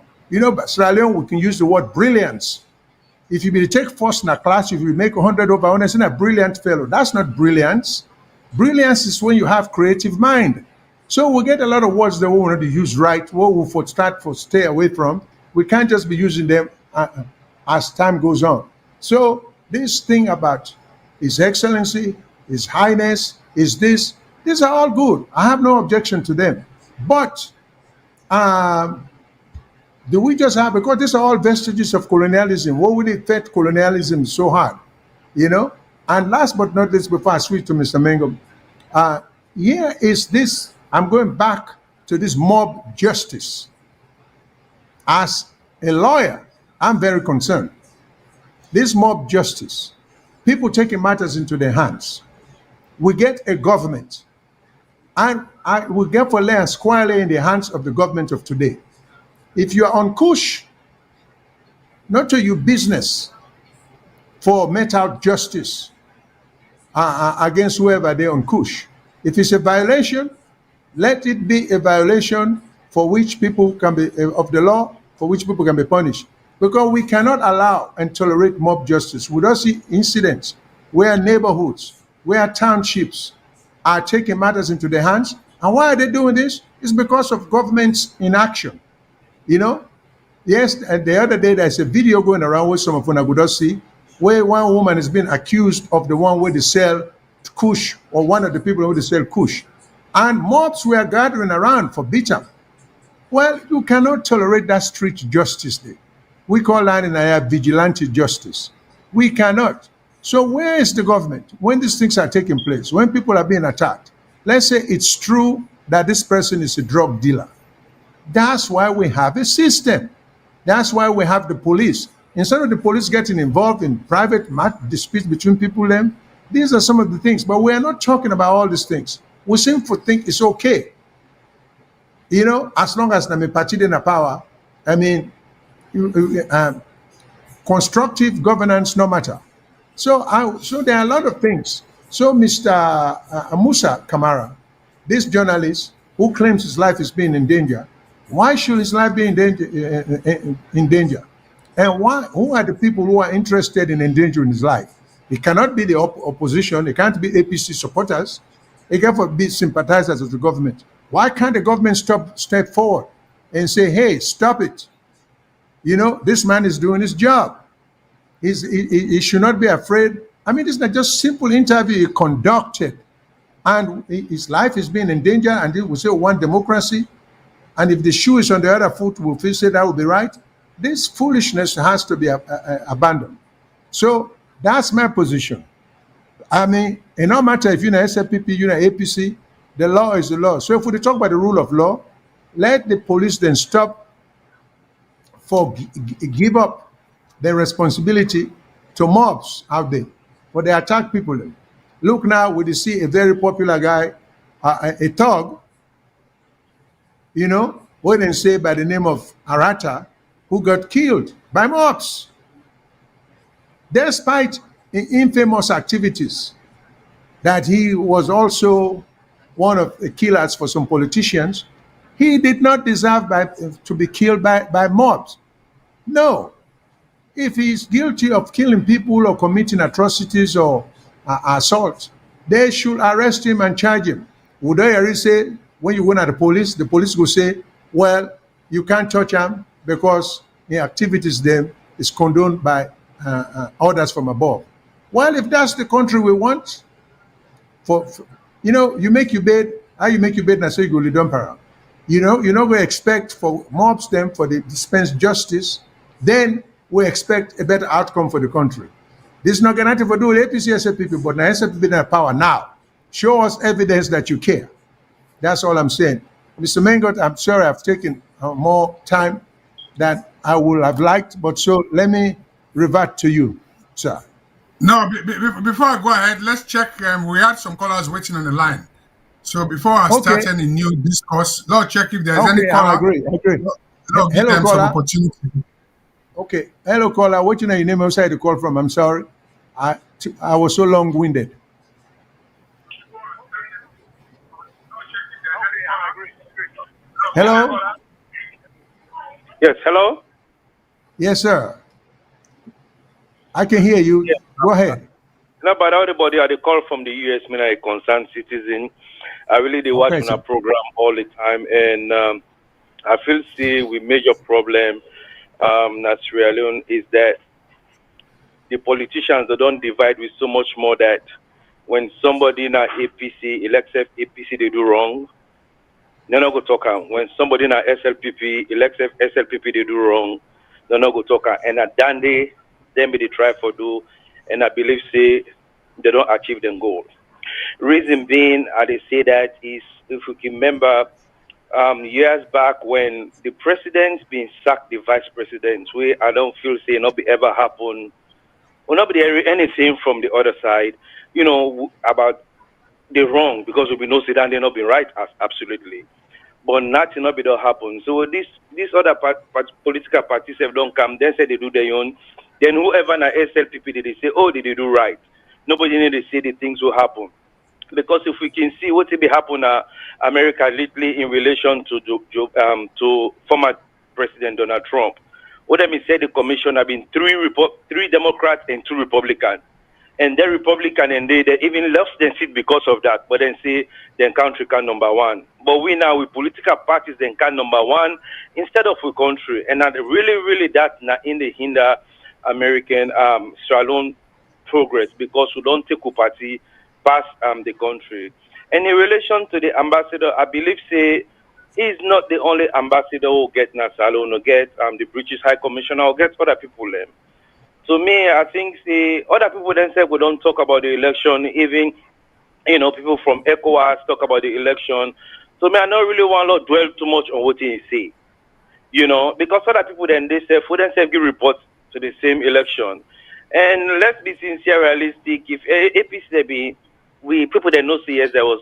Sierra Leone, we can use the word brilliance. If you take first in a class, if you make 100 over 100, it's not a brilliant fellow. That's not brilliance. Brilliance is when you have creative mind. So we get a lot of words that we want to use right, what we stay away from. We can't just be using them as time goes on. So this thing about His Excellency, His Highness, is this, these are all good. I have no objection to them. But do we just have, because these are all vestiges of colonialism, what would it affect colonialism so hard? You know? And last but not least, before I switch to Mr. Mengo, here is this, I'm going back to this mob justice. As a lawyer, I'm very concerned. This mob justice, people taking matters into their hands. We get a government, and we get for land squarely in the hands of the government of today. If you are on Kush, not to your business for met out justice against whoever they're on Kush. If it's a violation, let it be a violation for which people can be, of the law, for which people can be punished. Because we cannot allow and tolerate mob justice. We don't see incidents where neighborhoods where townships are taking matters into their hands. And why are they doing this? It's because of government's inaction. You know, yes, and the other day there's a video going around with some of una could see where one woman has been accused of the one where they sell kush, or one of the people who they sell kush. And mobs were gathering around for bitter. Well, you cannot tolerate that street justice there. We call that in our vigilante justice. We cannot. So where is the government when these things are taking place, when people are being attacked? Let's say it's true that this person is a drug dealer. That's why we have a system. That's why we have the police. Instead of the police getting involved in private disputes between people, them, these are some of the things. But we are not talking about all these things. We seem to think it's okay. You know, as long as I'm a party in power, I mean, constructive governance no matter. So there are a lot of things. So Mr. Musa Kamara, this journalist who claims his life is being in danger, why should his life be in danger? And who are the people who are interested in endangering his life? It cannot be the opposition. It can't be APC supporters. It can't be sympathizers of the government. Why can't the government step forward and say, hey, stop it? You know, this man is doing his job. He should not be afraid. I mean, it's not just simple interview he conducted, and his life is being in danger, and we say one democracy, and if the shoe is on the other foot, we'll say that will be right. This foolishness has to be abandoned. So that's my position. I mean, it no matter if you're an SLPP, you're an APC, the law is the law. So if we talk about the rule of law, let the police then stop give up their responsibility to mobs out there, but they attack people. Look now, we see a very popular guy, a thug, you know, what they say by the name of Arata, who got killed by mobs. Despite infamous activities, that he was also one of the killers for some politicians, he did not deserve to be killed by mobs. No. If he's guilty of killing people or committing atrocities or assault, they should arrest him and charge him. Would they already say, when you went at the police will say, well, you can't touch him because the activities there is condoned by orders from above. Well, if that's the country we want, you know, you make your bed, how you make your bed, and say you go dump around. You know, you're not going to expect for mobs them for the dispense justice, then we expect a better outcome for the country. This is not going to do with APC SLPP, but now SLPP in power now. Show us evidence that you care. That's all I'm saying. Mr. Mengot, I'm sorry I've taken more time than I would have liked, but so let me revert to you, sir. No, before I go ahead, let's check. We had some callers waiting on the line. So before I start any new discourse, let's check if there's any caller. I agree. Let's give them some opportunity. Okay. Hello, caller. What's your name outside the call from? I'm sorry. I was so long-winded. Hello? Yes, hello? Yes, sir. I can hear you. Yeah. Go ahead. No, but everybody had a call from the US, me a concerned citizen. I really they watch on a program all the time, and I feel we major problem that Sierra Leone is that the politicians they don't divide with so much more that when somebody in a APC elects APC they do wrong, they're not go talk out. When somebody in a SLPP elects SLPP they do wrong, they're not go talk out. And at Dande, then they try for do, and I believe they don't achieve their goal. Reason being, they say that is, if we can remember, years back when the president's been sacked, the vice president, I don't feel not be ever happen. Will not be anything from the other side, you know, about the wrong, because we know that they not be right, absolutely. But nothing not be don't happen. So this other political parties have don't come, then say they do their own. Then whoever na SLPP did they say, oh, did they do right? Nobody need to say the things will happen. Because if we can see what will be happen in America lately in relation to former President Donald Trump, what I mean say the commission have been three Democrats and 2 Republicans. And the Republican and they even lost their seat because of that. But then say their country can number one. But we now with political parties then can number one instead of a country. And that really that not in the hinder American Shalom progress because we don't take a party past the country. And in relation to the ambassador, I believe say he's not the only ambassador who get Salon or get the British High Commissioner or get other people them. So me, I think say other people then say we don't talk about the election, even people from ECOWAS talk about the election. So me, I don't really want to dwell too much on what he say. Because other people then they say give reports to the same election. And let's be sincere, realistic. If APC we people that know say yes, there was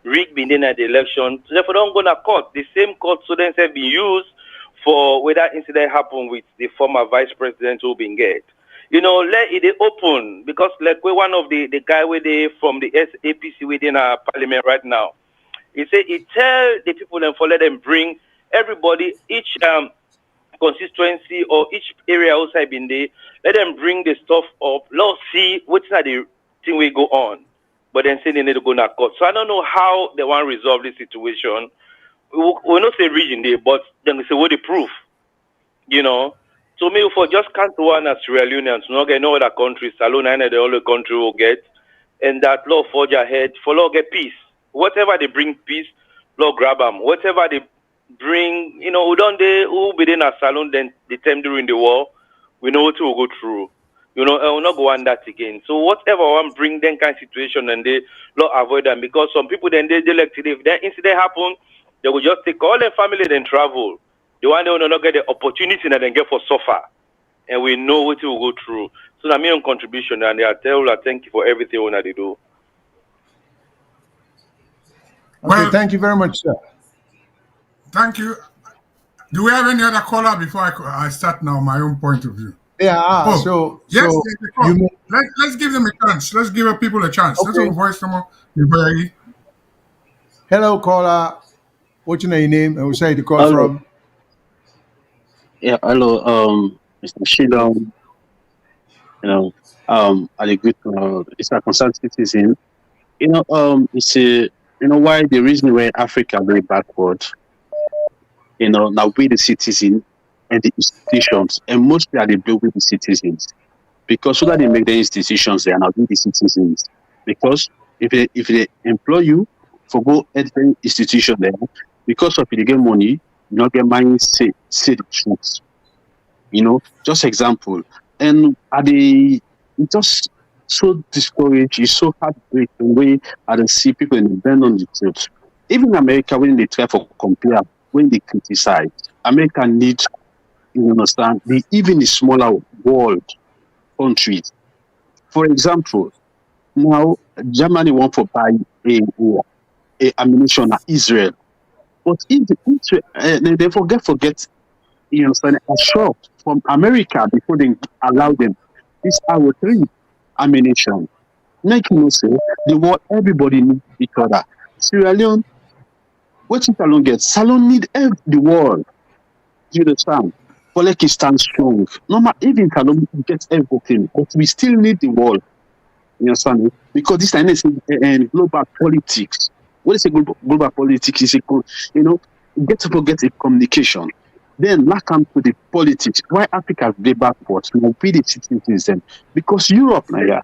rigged in the election. So therefore, don't go to court. The same court students have been used for where that incident happened with the former vice president who been get. Let it open because like we one of the guy with from the APC within our parliament right now. He said he tell the people and for let them bring everybody each constituency or each area outside in there, let them bring the stuff up. Let's see what's the thing we go on. But then say they need to go to court. So I don't know how they want to resolve this situation. We're not say region there, but then they say what the proof. So me for just can't one as Sierra Leoneans, not get no other countries, Salon and the only country will get, and that law forge ahead for law get peace. Whatever they bring peace, law grab them. Whatever they bring, who don't they who be in a Salon then the time during the war, we know what will go through. I will not go on that again. So whatever one bring them kind of situation and they law avoid them because some people then they like if that incident happen, they will just take all their family then travel. The one they will not get the opportunity and then get for suffer. And we know what it will go through. So that's my own contribution and I tell you thank you for everything that they do. Okay, thank you very much, sir. Thank you. Do we have any other caller before I start now my own point of view? Yeah, yes, let's give them a chance. Let's give people a chance. Okay. Let's voice them up. Hello, caller. What's your name and where you call from? Yeah, hello, Mr. Shidon. I agree to it's a concerned citizen. It's a why the reason why Africa very backward. Now we the citizen and the institutions, and mostly are they built with the citizens. Because so that they make the institutions, they are now the citizens. Because if they employ you for go at the institution there, because of you get money, you not get money say the truth. Just example. And it's just so discouraged, it's so heartbreaking the way I see people in the bend on the truth. Even America, when they try to compare, when they criticize, America needs, understand, even the smaller world countries. For example, now Germany want to buy a ammunition at Israel, but if they forget, understand, a shop from America before they allow them this our 3 ammunition. Make say the war everybody need each other. Sierra Leone, what Salon get? Salon need the world. Do you understand? For like it stand strong. No matter even Salon gets everything, but we still need the world. You understand? Because this time is global politics. What is a global politics? Is get to forget a communication. Then now come to the politics. Why Africa is backwards? Now be the citizens. Because Europe now,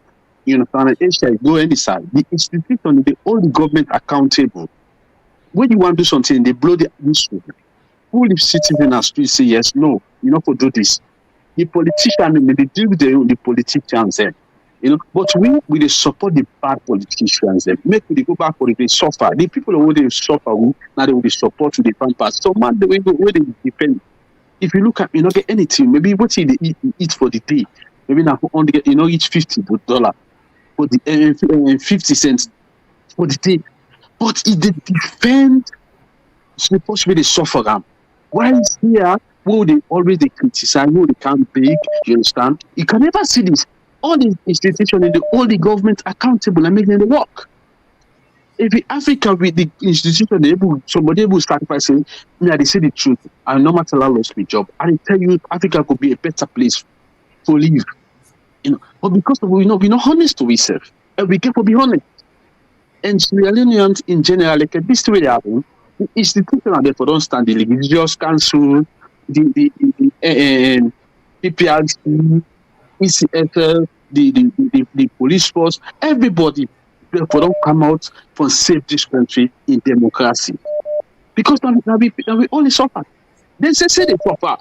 Asia go any side. The institution, they hold the government accountable. When you want to do something, they blow the issue. Who the citizen has to say yes, no, you not for do this. The politician, they deal with the politicians then. But we they support the bad politicians then. Make they go back for they suffer. The people who they suffer, now they will support to the pampas. So man, the way they defend. If you look at not get anything, maybe what they eat for the day. Maybe now only get each $50 for the 50 cents for the day. But if they defend, it's supposed to be the suffer them. While here, who they always criticize, who they can't beg, you understand? You can never see this. All the institutions, all the government accountable and making the work. If in Africa with the institution, somebody able to start by saying, they say the truth, and no matter how I lost my job, I tell you, Africa could be a better place to live. But because we're not honest to ourselves, and we get to be honest. And Sierra Leoneans in general, like this way happen, the institution are there for don't stand the religious council, the PPRC, ECFL, the police force, everybody therefore don't come out for save this country in democracy. Because now we only suffer. They say they suffer.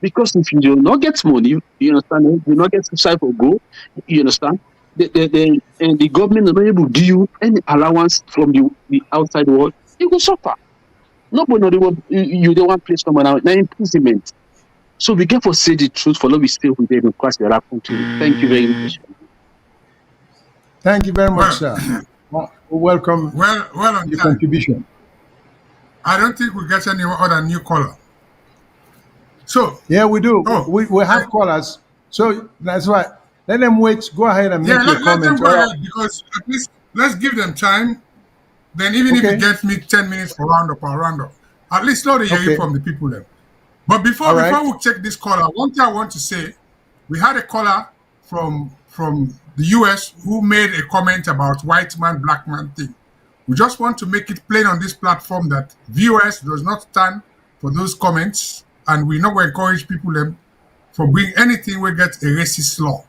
Because if you do not get money, you understand, you do not get suicide for go, you understand, and the government is not able to give you any allowance from the outside world, you will suffer. Nobody you don't want to place someone out now imprisonment. So we get to say the truth for we stay with them across the country. Thank you very much. Thank you very much, sir. Welcome. Well on your time. contribution. I don't think we get any other new caller. So yeah, we do. Oh, we have callers, so that's why. Let them wait. Go ahead and make your let them comments. go ahead, because at least let's give them time. Then even if it gets me 10 minutes for round up, at least slowly hear from the people then. But before we check this caller, one thing I want to say, we had a caller from the US who made a comment about white man, black man thing. We just want to make it plain on this platform that VOS does not stand for those comments, and we not encourage people for bring anything we get a racist law.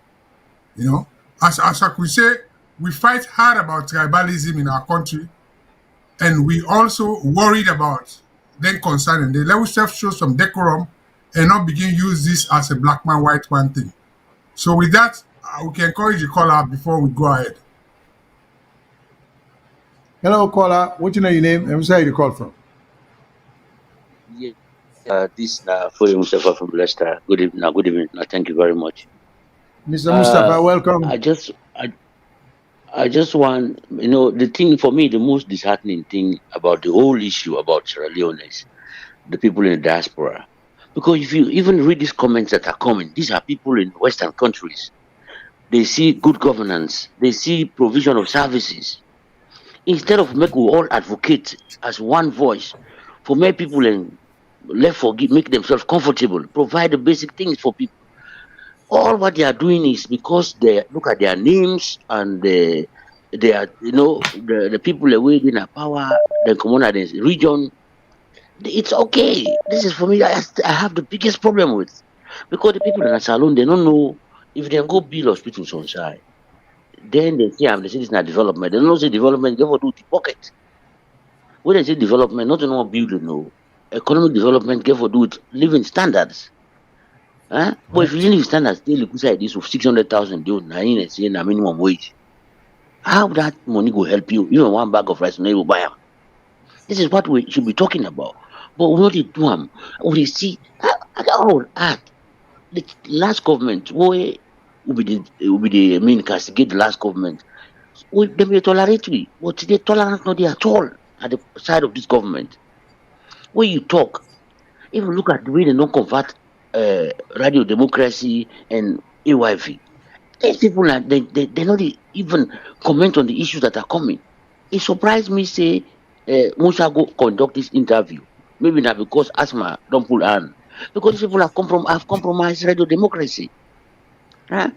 You know, as I could say, we fight hard about tribalism in our country, and we also worried about then concerning the let us show some decorum and not begin use this as a black man, white man thing. So with that, we can encourage the caller before we go ahead. Hello, caller. What you know your name and where you call from? Yeah, this Foye Mustafa from Leicester. Good evening. Good evening. Thank you very much. Mr. Mustafa, welcome. I just want, the thing for me, the most disheartening thing about the whole issue about Sierra Leone is the people in the diaspora. Because if you even read these comments that are coming, these are people in Western countries. They see good governance. They see provision of services. Instead of make we all advocate as one voice for make people and make themselves comfortable, provide the basic things for people. All what they are doing is because they look at their names and they are, the people away in a power, the community region. It's okay. This is for me. I have the biggest problem with, because the people in Salon, they don't know if they go build hospitals on side. Then they say this is not development. They don't say development. They go do the pocket. When they say development, not to know building, no. Economic development, get for do with living standards. Huh? But if you live standards, they look like this of 600,000 do minimum wage. How that money will help you? Even one bag of rice, you will buy them. This is what we should be talking about. But we not do them. We see the last government will be the castigate the last government. They be toleratory, but the tolerance not there at all at the side of this government. When you talk, if you look at the way they don't convert radio democracy and AYV, these people they not even comment on the issues that are coming. It surprised me, say Musa go conduct this interview. Maybe not because asthma don't pull on. Because these people have compromised radio democracy. Huh?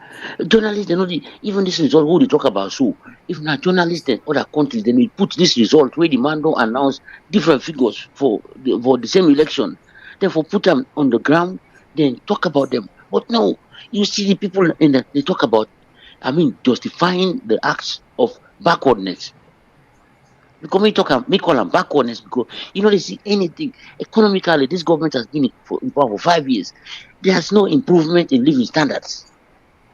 Journalists, they know even this result who they talk about. So if not journalists in other countries, then they put this result where the man don't announce different figures for the same election. Therefore put them on the ground, then talk about them. But no, you see the people they talk about, justifying the acts of backwardness. Because we call them backwardness because they see anything economically. This government has been in power for 5 years. There's no improvement in living standards.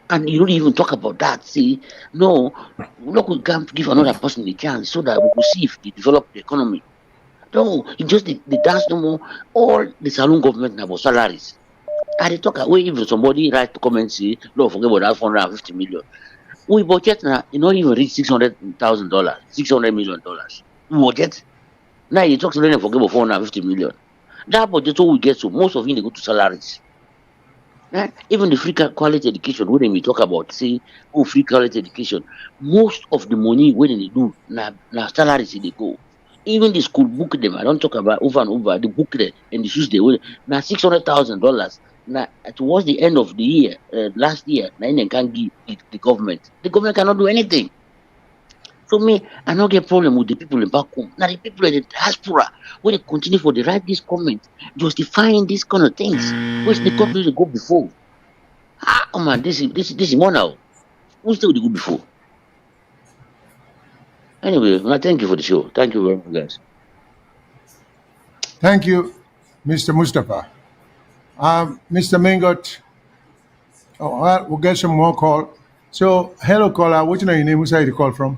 And you don't even talk about that. See, no, look, we can't give another person a chance so that we will see if they develop the economy. No, it's just the dance no more. All the saloon government about salaries. And they talk away if somebody write to comment say, no, forget about that 450 million. We budget now, not even reach $600,000, $600 million. We budget. Now you talk to them forget about 450 million. That budget all we get, so most of it they go to salaries. Even the free quality education, when we talk about, say, free quality education, most of the money when they do, now salaries they go. Even the school book them, I don't talk about over and over, the book them and the shoes they wear, now $600,000. Now, towards the end of the year, last year, now they can give the government. The government cannot do anything. So me, I don't get problem with the people in back home. Now the people in the diaspora, when they continue for the write this comment, justifying these kind of things, which the country they go before. Oh man, this is more now. Who's still the go before? Anyway, well, thank you for the show. Thank you very much, guys. Thank you, Mr. Mustafa. Mr. Mingot, well, we'll get some more call. So, hello, caller. What's your name? Who's you call from?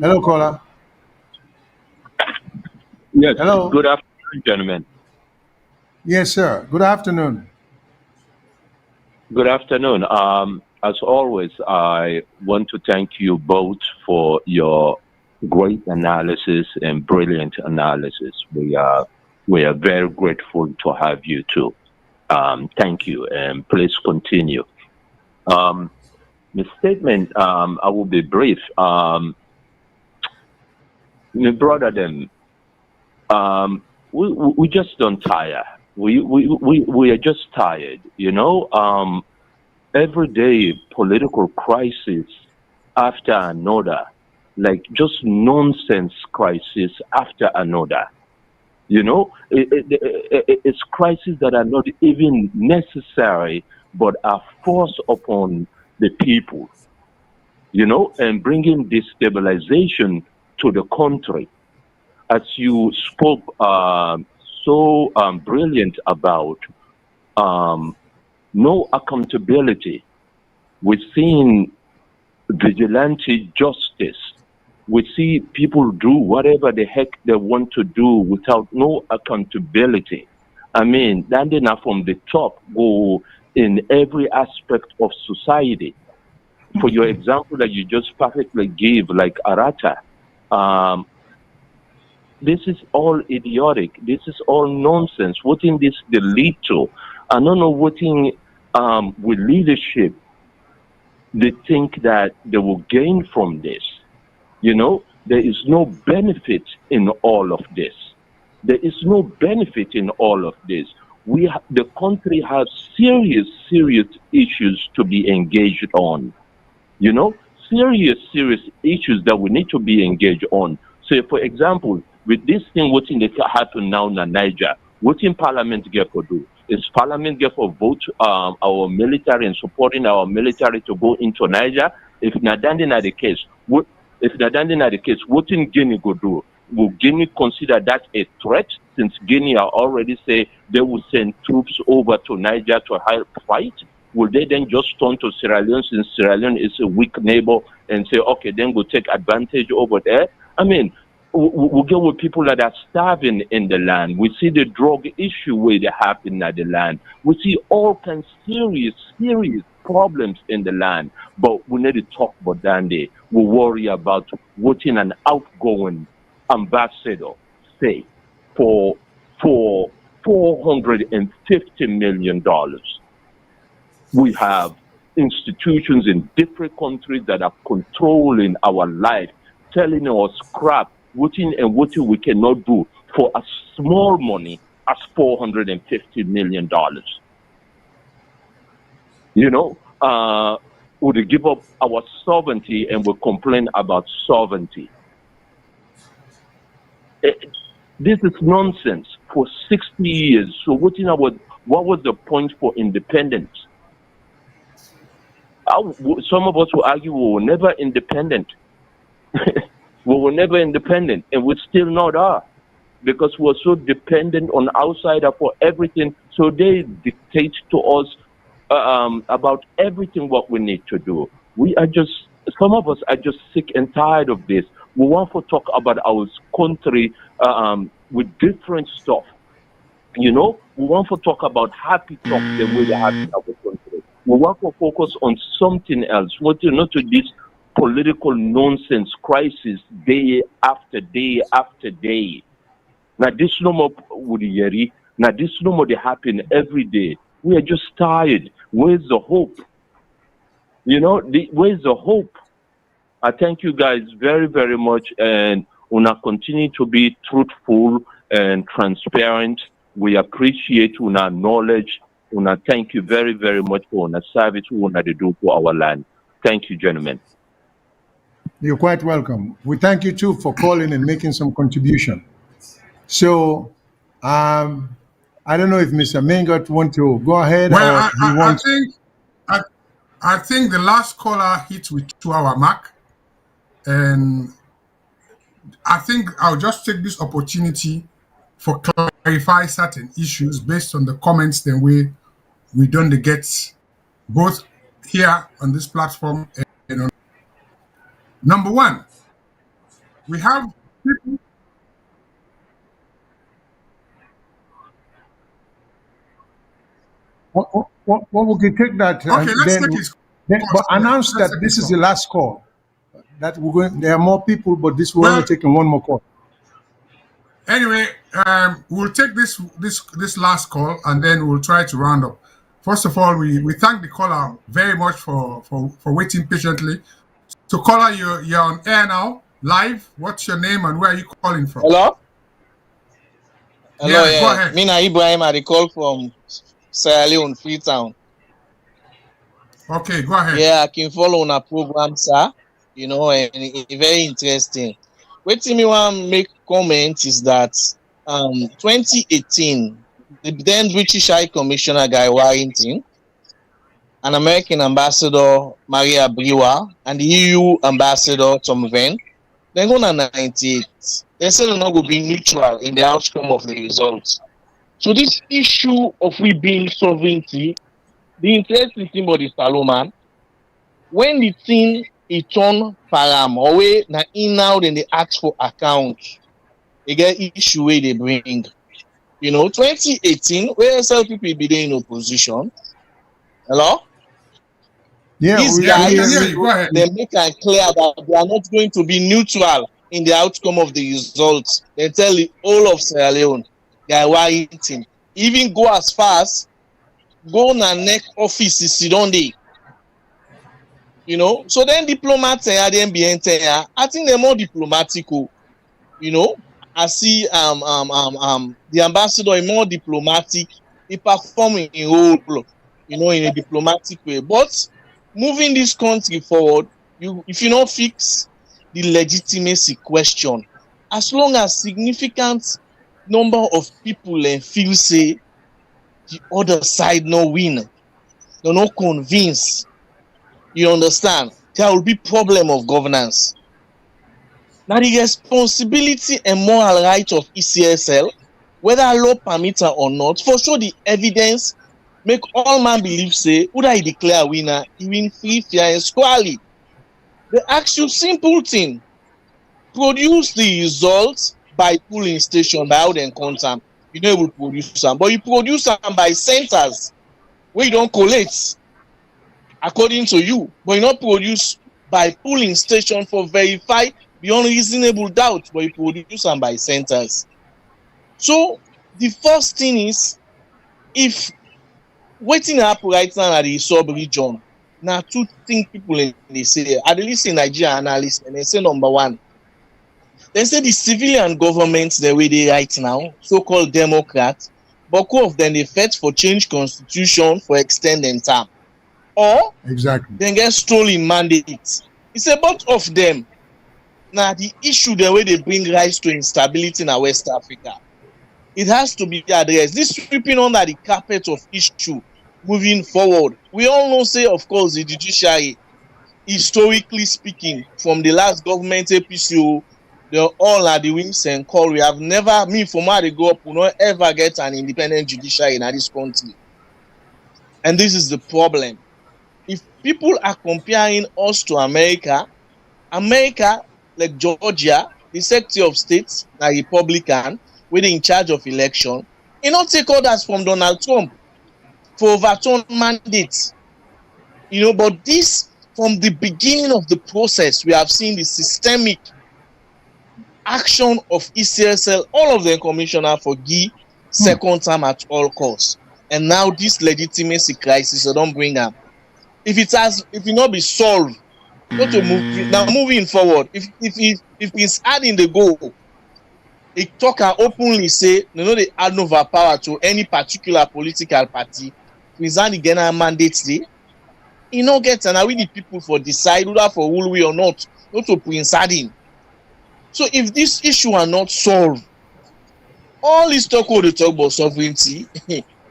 Hello, caller. Yes. Hello. Good afternoon, gentlemen. Yes, sir. Good afternoon. Good afternoon. As always, I want to thank you both for your great analysis and brilliant analysis. We are very grateful to have you too. Thank you, and please continue. The statement, I will be brief. My brother, then, we just don't tire. We are just tired, you know. Every day, political crisis after another, like just nonsense crisis after another. You know, it's crises that are not even necessary, but are forced upon the people, you know, and bringing destabilization to the country. As you spoke so brilliant about no accountability. We're seeing vigilante justice. We see people do whatever the heck they want to do without no accountability. I mean, landing up from the top go in every aspect of society. For your example that you just perfectly gave, like Arata, this is all idiotic. This is all nonsense. What in this the lead to? I don't know what in with leadership they think that they will gain from this. You know, there is no benefit in all of this. There is no benefit in all of this. The country has serious issues to be engaged on. You know, serious issues that we need to be engaged on. So, for example, with this thing, what in the happen now in Niger, what in Parliament get to do? Is Parliament get for vote our military and supporting our military to go into Niger? If not the case, what in Guinea go do? Will Guinea consider that a threat, since Guinea already say they will send troops over to Niger to help fight? Will they then just turn to Sierra Leone, since Sierra Leone is a weak neighbor, and say, okay, then we'll take advantage over there? I mean, we get with people that are starving in the land. We see the drug issue where they happen at the land. We see all kinds of serious problems in the land. But we need to talk about that. We worry about what in an outgoing ambassador say for $450 million. We have institutions in different countries that are controlling our life, telling us crap, what we cannot do for as small money as $450 million. You know, we give up our sovereignty and we complain about sovereignty. This is nonsense. For 60 years, so what was the point for independence? Some of us will argue we were never independent. We were never independent, and we still not are, because we're so dependent on outsider for everything. So they dictate to us about everything what we need to do. Some of us are just sick and tired of this. We want to talk about our country with different stuff. You know, we want to talk about happy talk the way they have in our country. We want to focus on something else. Not to this political nonsense crisis day after day after day. Now this no more would yeri. Now this no more they happen every day. We are just tired. Where's the hope? You know, where's the hope? I thank you guys very, very much, and una continue to be truthful and transparent. We appreciate una knowledge. Una, thank you very, very much for the service we want to do for our land. Thank you, gentlemen. You're quite welcome. We thank you too for calling and making some contribution. So, I don't know if Mr. Mingot want to go ahead Well, or he wants. I think the last caller hit with 2-hour mark, and I think I'll just take this opportunity for clarify certain issues based on the comments that we done the get both here on this platform and on. Number one, we have people. Well, we can take that. Okay, let's take his But announce that this is the last call. That we're going. There are more people, but we're only taking one more call. Anyway, we'll take this last call and then we'll try to round up. First of all, we thank the caller very much for waiting patiently. So, caller, you're on air now, live. What's your name and where are you calling from? Hello? Hello, yeah. Go ahead. Me na Ibrahim, I call from Sierra Leone, Freetown. Okay, go ahead. Yeah, I can follow on a program, sir. You know, and it's very interesting. What me want to make comment is that 2018, the then British High Commissioner Guy Warrington, an American ambassador Maria Brewer, and the EU ambassador Tom Venn, then go on 98. They said they're not going to be neutral in the outcome of the results. So this issue of we being sovereignty, the interesting thing about the Salomon, when the thing it turn param or way na in now then they ask for account, they get issue where they bring. You know, 2018, where SLPP be in opposition. Hello? Yeah, these guys, they make it clear that they are not going to be neutral in the outcome of the results. They tell the whole of Sierra Leone, they are Warrington. Even go as far as go na neck office sit on day. You know, so then diplomats and the I think they're more diplomatic. You know, I see the ambassador is more diplomatic. He performing in role, you know, in a diplomatic way. But moving this country forward, if you don't fix the legitimacy question, as long as significant number of people feel say the other side no win, they're not convinced. You understand? There will be problem of governance. Now the responsibility and moral right of ECSL, whether law permitter or not, for sure the evidence make all man believe say, who I declare winner, he win free, fair, and squarely. They ask you simple thing. Produce the results by polling station, by how they count. You know will produce them, but you produce them by centers where you don't collate according to you, but you not produce by polling station for verify beyond reasonable doubt, but you produce them by centers. So the first thing is, if waiting happen right now at the sub-region, now two things people they say, at least in Nigeria analysts, and they say number one, they say the civilian governments the way they right now, so-called Democrats, but two of them they fight for change constitution for extending term. Or then get stolen mandates. It's about of them. Now the issue the way they bring rise to instability in West Africa, it has to be addressed. This sweeping under the carpet of issue moving forward. We all know, say, of course, the judiciary, historically speaking, from the last government APCO, they're all at the wings and call. We have never, me from where they go up, we not ever get an independent judiciary in this country. And this is the problem. If people are comparing us to America, like Georgia, the Secretary of State, a Republican, with in charge of election, you not take orders from Donald Trump for overturn mandates. You know, but this, from the beginning of the process, we have seen the systemic action of ECSL, all of them commissioner for Guy, second term at all costs. And now this legitimacy crisis, they don't bring up. If it not be solved, not to move now moving forward. If it's adding the goal, it talk and openly say they add no power to any particular political party. present the general mandate dey. E no get, and na we the people for decide whether for rule way or not to present him. So if this issue are not solved, all this talk wey we dey talk about sovereignty,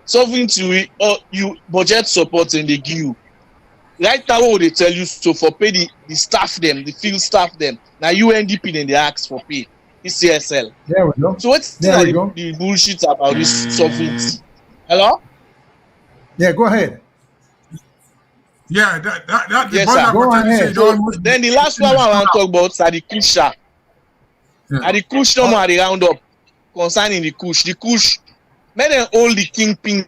sovereignty you budget support and dey give you. Right now wey we dey tell you so for pay the staff dem, the field staff dem, na UNDP dem dey ask for pay, ECSL. There we go. So wetin na the bullshit about this sovereignty? Hello? Yeah, go ahead. Yeah, that yes, the sir. Go ahead. So then the last one I want to talk about are the Kusha. Yeah. The Kush no more the round up concerning the Kush. The Kush, make them hold the kingpin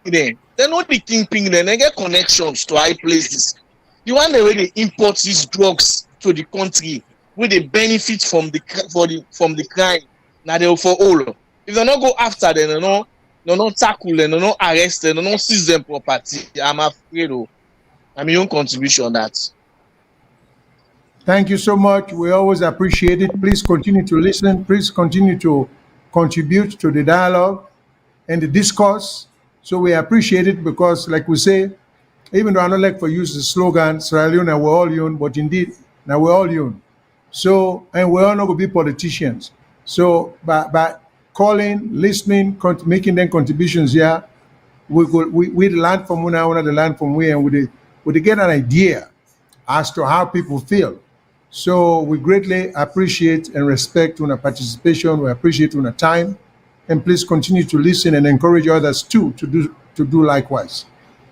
there. They know the kingpin there. They get connections to high places. The one the way they import these drugs to the country, where they benefit from the crime. Now they for all. If they not go after them, they not tackle them, they not arrest them, they not seize them property. I'm afraid of. I'm your own contribution on that. Thank you so much. We always appreciate it. Please continue to listen. Please continue to contribute to the dialogue and the discourse. So we appreciate it because, like we say, even though I don't like for use the slogan, Sierra Leone, we're all young, but indeed, now we're all young. So, and we're all not going to be politicians. So by calling, listening, making them contributions here, we learn from one another, learn from we, and we get an idea as to how people feel. So we greatly appreciate and respect your participation. We appreciate your time, and please continue to listen and encourage others too to do likewise.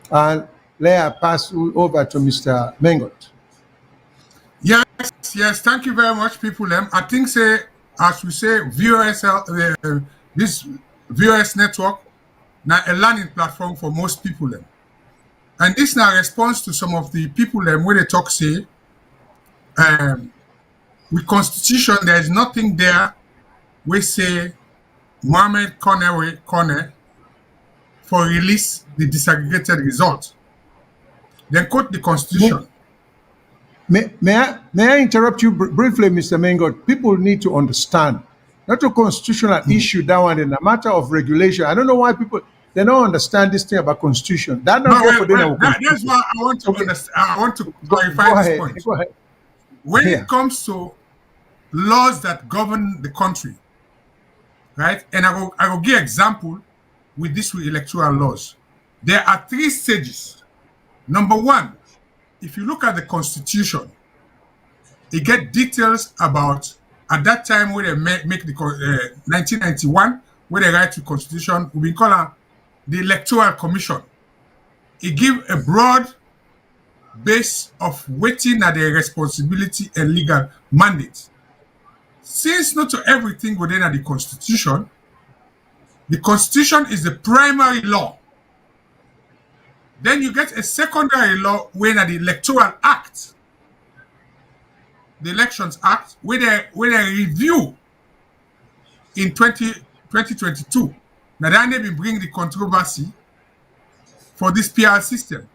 And let I pass over to Mr. Mengot. Yes. Thank you very much, people. I think as we say, this VOS network now a learning platform for most people. And this now response to some of the people when they talk say, with constitution, there is nothing there we say Mohammed Kone for release the disaggregated result. Then quote the constitution. May I interrupt you briefly, Mr. Mengot? People need to understand, not a constitutional issue, that one, in a matter of regulation. I don't know why people, they don't understand this thing about constitution. That's why I want to understand. I want to clarify this point. Go ahead. When it comes to laws that govern the country, right? And I will give example with electoral laws. There are 3 stages. Number 1, if you look at the constitution, it get details about at that time when they make the 1991, when they write the constitution, we call it the Electoral Commission. It give a broad base of waiting at their responsibility and legal mandate. Since not to everything within the constitution is the primary law. Then you get a secondary law when at the Electoral Act, the Elections Act, where they review in 2022. Now they been bring the controversy for this PR system.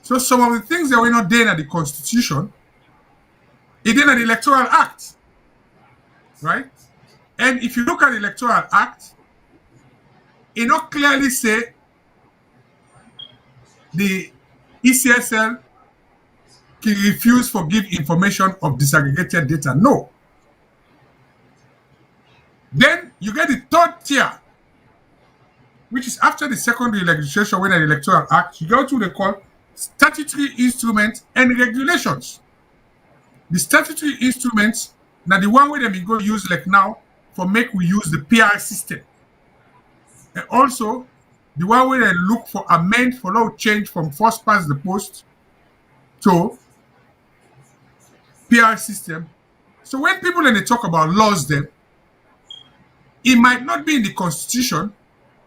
So some of the things that were not there in the constitution, it in the Electoral Act, right? And if you look at the Electoral Act, it not clearly say the ECSL can refuse to give information of disaggregated data. No. Then you get the 3rd tier, which is after the secondary legislation when the Electoral Act, you go to the call statutory instruments and regulations. The statutory instruments, now the one way they go use like now for make we use the PR system. And also the one way they look for amend for law change from first past the post to PR system. So when people then they talk about laws then, it might not be in the constitution,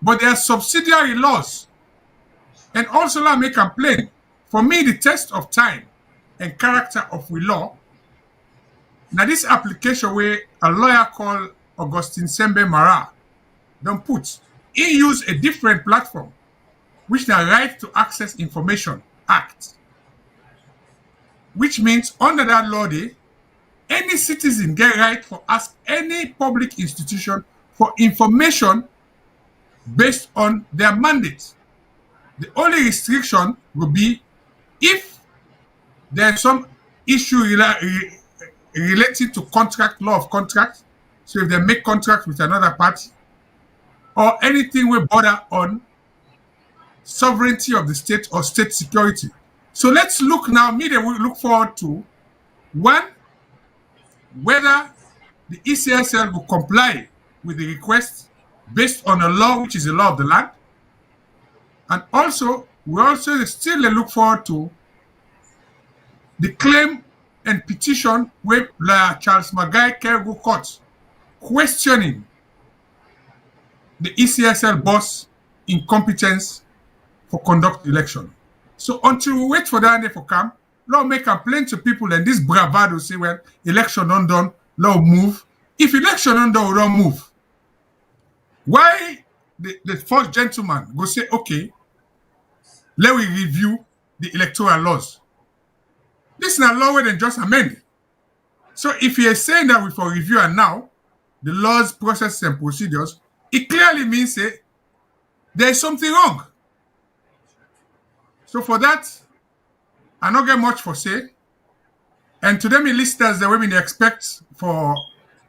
but there are subsidiary laws. And also let me complain. For me, the test of time and character of the law, now this application where a lawyer called Augustine Sembe Mara don't put, he used a different platform, which the Right to Access Information Act, which means under that law, any citizen get right to ask any public institution for information based on their mandate. The only restriction will be if there's some issue related to contract, law of contract. So if they make contract with another party, or anything we border on sovereignty of the state or state security. So let's look now, media will look forward to one, whether the ECSL will comply with the request based on a law which is the law of the land. And also, we also still look forward to the claim and petition where Charles Magai can go court questioning the ECSL boss incompetence for conduct election. So until we wait for that day for come, law make complain to people and this bravado say, well, election undone, law move. If election undone, we don't move. Why the first gentleman go say, okay, let we review the electoral laws. This is not law where they just amend. So if he is saying that we for review and now, the laws, processes, and procedures, it clearly means there is something wrong. So for that, I don't get much for say. And to them, listeners, the women expect for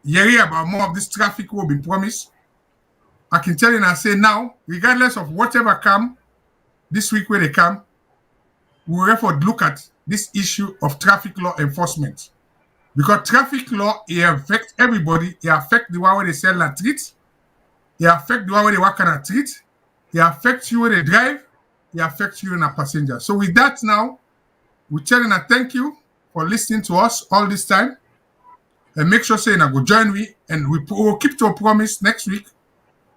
hearing about more of this traffic will be promised. I can tell you and I say now, regardless of whatever come this week where they come, we will therefore look at this issue of traffic law enforcement. Because traffic law, it affects everybody. It affects the one where they sell and treat. It affects the one where they work and treat. It affects you when they drive. It affects you and a passenger. So with that now, we tell you thank you for listening to us all this time. And make sure saying I go join me and we will keep to a promise next week.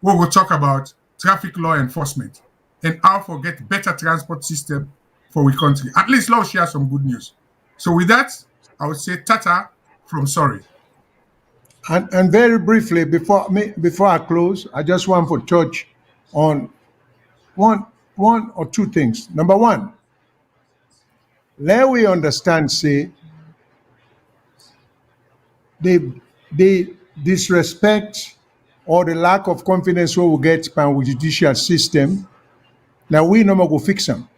We will talk about traffic law enforcement and how to get better transport system for our country. At least let's share some good news. So with that, I would say tata from Sorry. And very briefly, before I close, I just want to touch on one or two things. Number one, let we understand, say, the disrespect or the lack of confidence we will get by the judicial system, now we no more go fix them.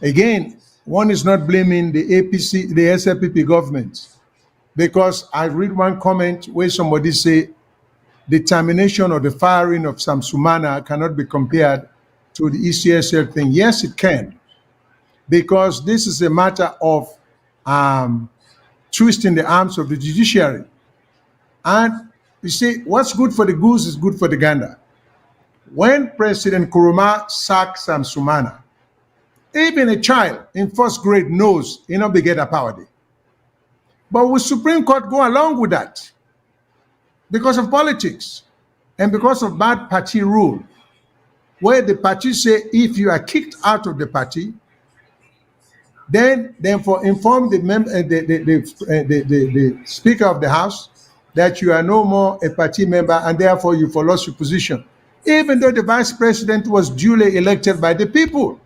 Again, one is not blaming the APC, the SLPP government, because I read one comment where somebody say the termination or the firing of Sam Sumana cannot be compared to the ECSL thing. Yes, it can, because this is a matter of twisting the arms of the judiciary. And you see, what's good for the goose is good for the gander. When President Nkrumah sacked Sam Sumana, even a child in first grade knows he not be get a power day. But will Supreme Court go along with that? Because of politics and because of bad party rule, where the party say if you are kicked out of the party, then for inform the Speaker of the House that you are no more a party member and therefore you for lost your position, even though the Vice President was duly elected by the people.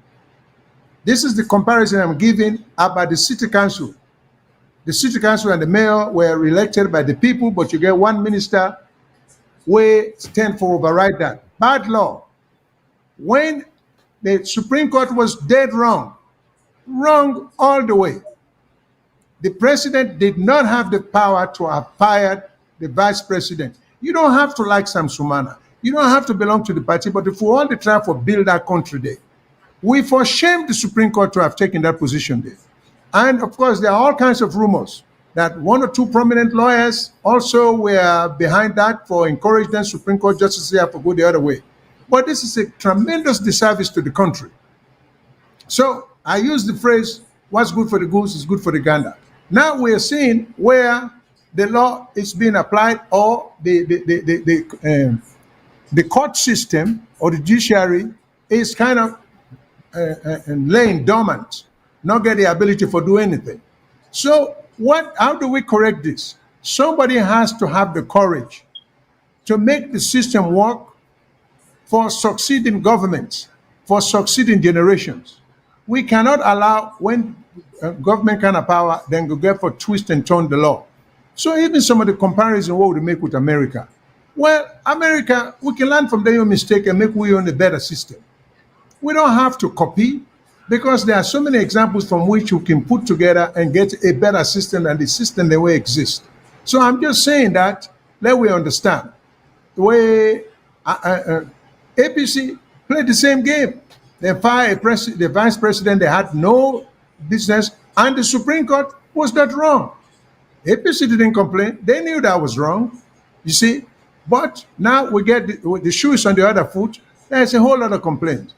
This is the comparison I'm giving about the City Council. The City Council and the Mayor were elected by the people, but you get one minister who stand for override that. Bad law. When the Supreme Court was dead wrong all the way. The president did not have the power to have fired the vice president. You don't have to like Sam Sumana. You don't have to belong to the party, but if we want to try to build our country there, we for shame the Supreme Court to have taken that position there. And of course, there are all kinds of rumors that one or two prominent lawyers also were behind that for encouraging the Supreme Court justices to go the other way. But this is a tremendous disservice to the country. So I use the phrase, what's good for the goose is good for the gander. Now we are seeing where the law is being applied or the court system or the judiciary is kind of laying dormant, not get the ability for do anything. So how do we correct this? Somebody has to have the courage to make the system work for succeeding governments, for succeeding generations. We cannot allow when government kind of power, then go get for twist and turn the law. So even some of the comparison what we make with America. Well, America, we can learn from their mistake and make we own a better system. We don't have to copy because there are so many examples from which you can put together and get a better system than the system that way exists. So I'm just saying that let we understand the way APC played the same game. They fired the vice president. They had no business, and the Supreme Court was not wrong. APC didn't complain. They knew that was wrong. You see, but now we get the shoes on the other foot. There's a whole lot of complaints,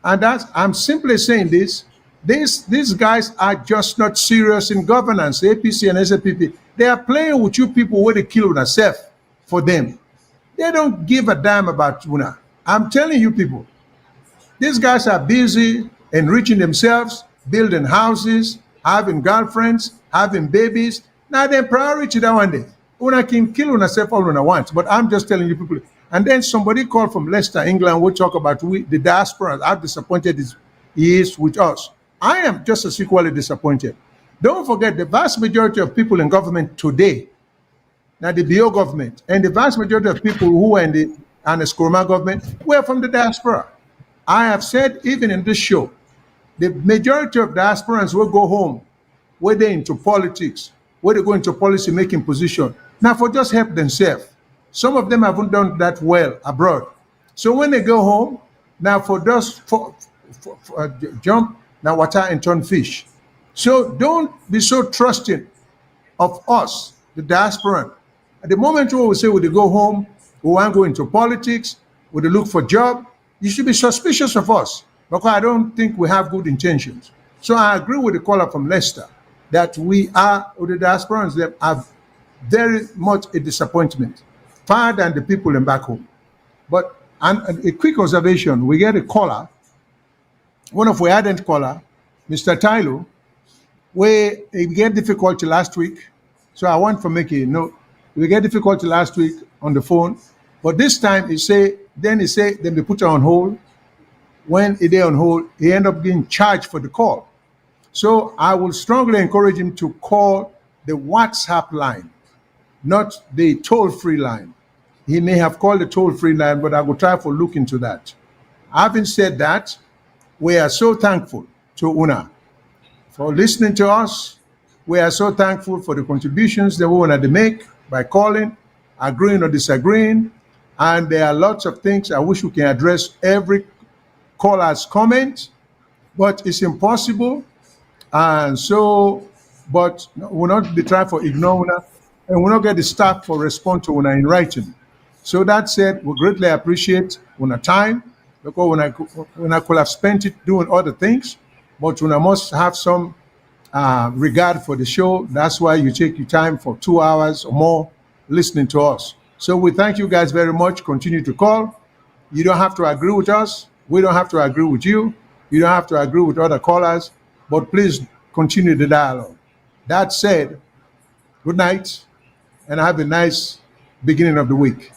and that's I'm simply saying this. These guys are just not serious in governance. APC and SAPP, they are playing with you people where they kill themselves for them. They don't give a damn about Una. I'm telling you people, these guys are busy enriching themselves, building houses, having girlfriends, having babies. Now their priority that one day. Una can kill una self all una wants. But I'm just telling you people. And then somebody called from Leicester, England, will talk about the diaspora, how disappointed he is with us. I am just as equally disappointed. Don't forget the vast majority of people in government today, now the BO government, and the vast majority of people who are in the Skurma government were from the diaspora. I have said even in this show, the majority of diasporans will go home, where they into politics, where they go into policy making position, now for just help themselves. Some of them haven't done that well abroad. So when they go home, now for just jump, now water and turn fish. So don't be so trusting of us, the diaspora. At the moment when we say we go home, we want to go into politics, we look for job, you should be suspicious of us because I don't think we have good intentions. So I agree with the caller from Leicester that we are, or the diasporans, that are very much a disappointment, far than the people in back home. But and a quick observation, we get a caller, one of our ardent caller, Mr. Tylo, where it get difficulty last week. So I want to make a note. We get difficulty last week on the phone, but this time he say then they put it on hold. When it is on hold, he end up getting charged for the call. So I will strongly encourage him to call the WhatsApp line, not the toll-free line. He may have called the toll-free line, but I will try to look into that. Having said that, we are so thankful to Una for listening to us. We are so thankful for the contributions that we want to make by calling, agreeing or disagreeing. And there are lots of things I wish we can address every caller's comment, but it's impossible. And so, but we'll not be trying to ignore Una, and we'll not get the staff for response to Una in writing. So that said, we greatly appreciate Una time, because Una could have spent it doing other things, but Una must have some regard for the show. That's why you take your time for 2 hours or more listening to us. So we thank you guys very much. Continue to call. You don't have to agree with us. We don't have to agree with you. You don't have to agree with other callers, but please continue the dialogue. That said, good night and have a nice beginning of the week.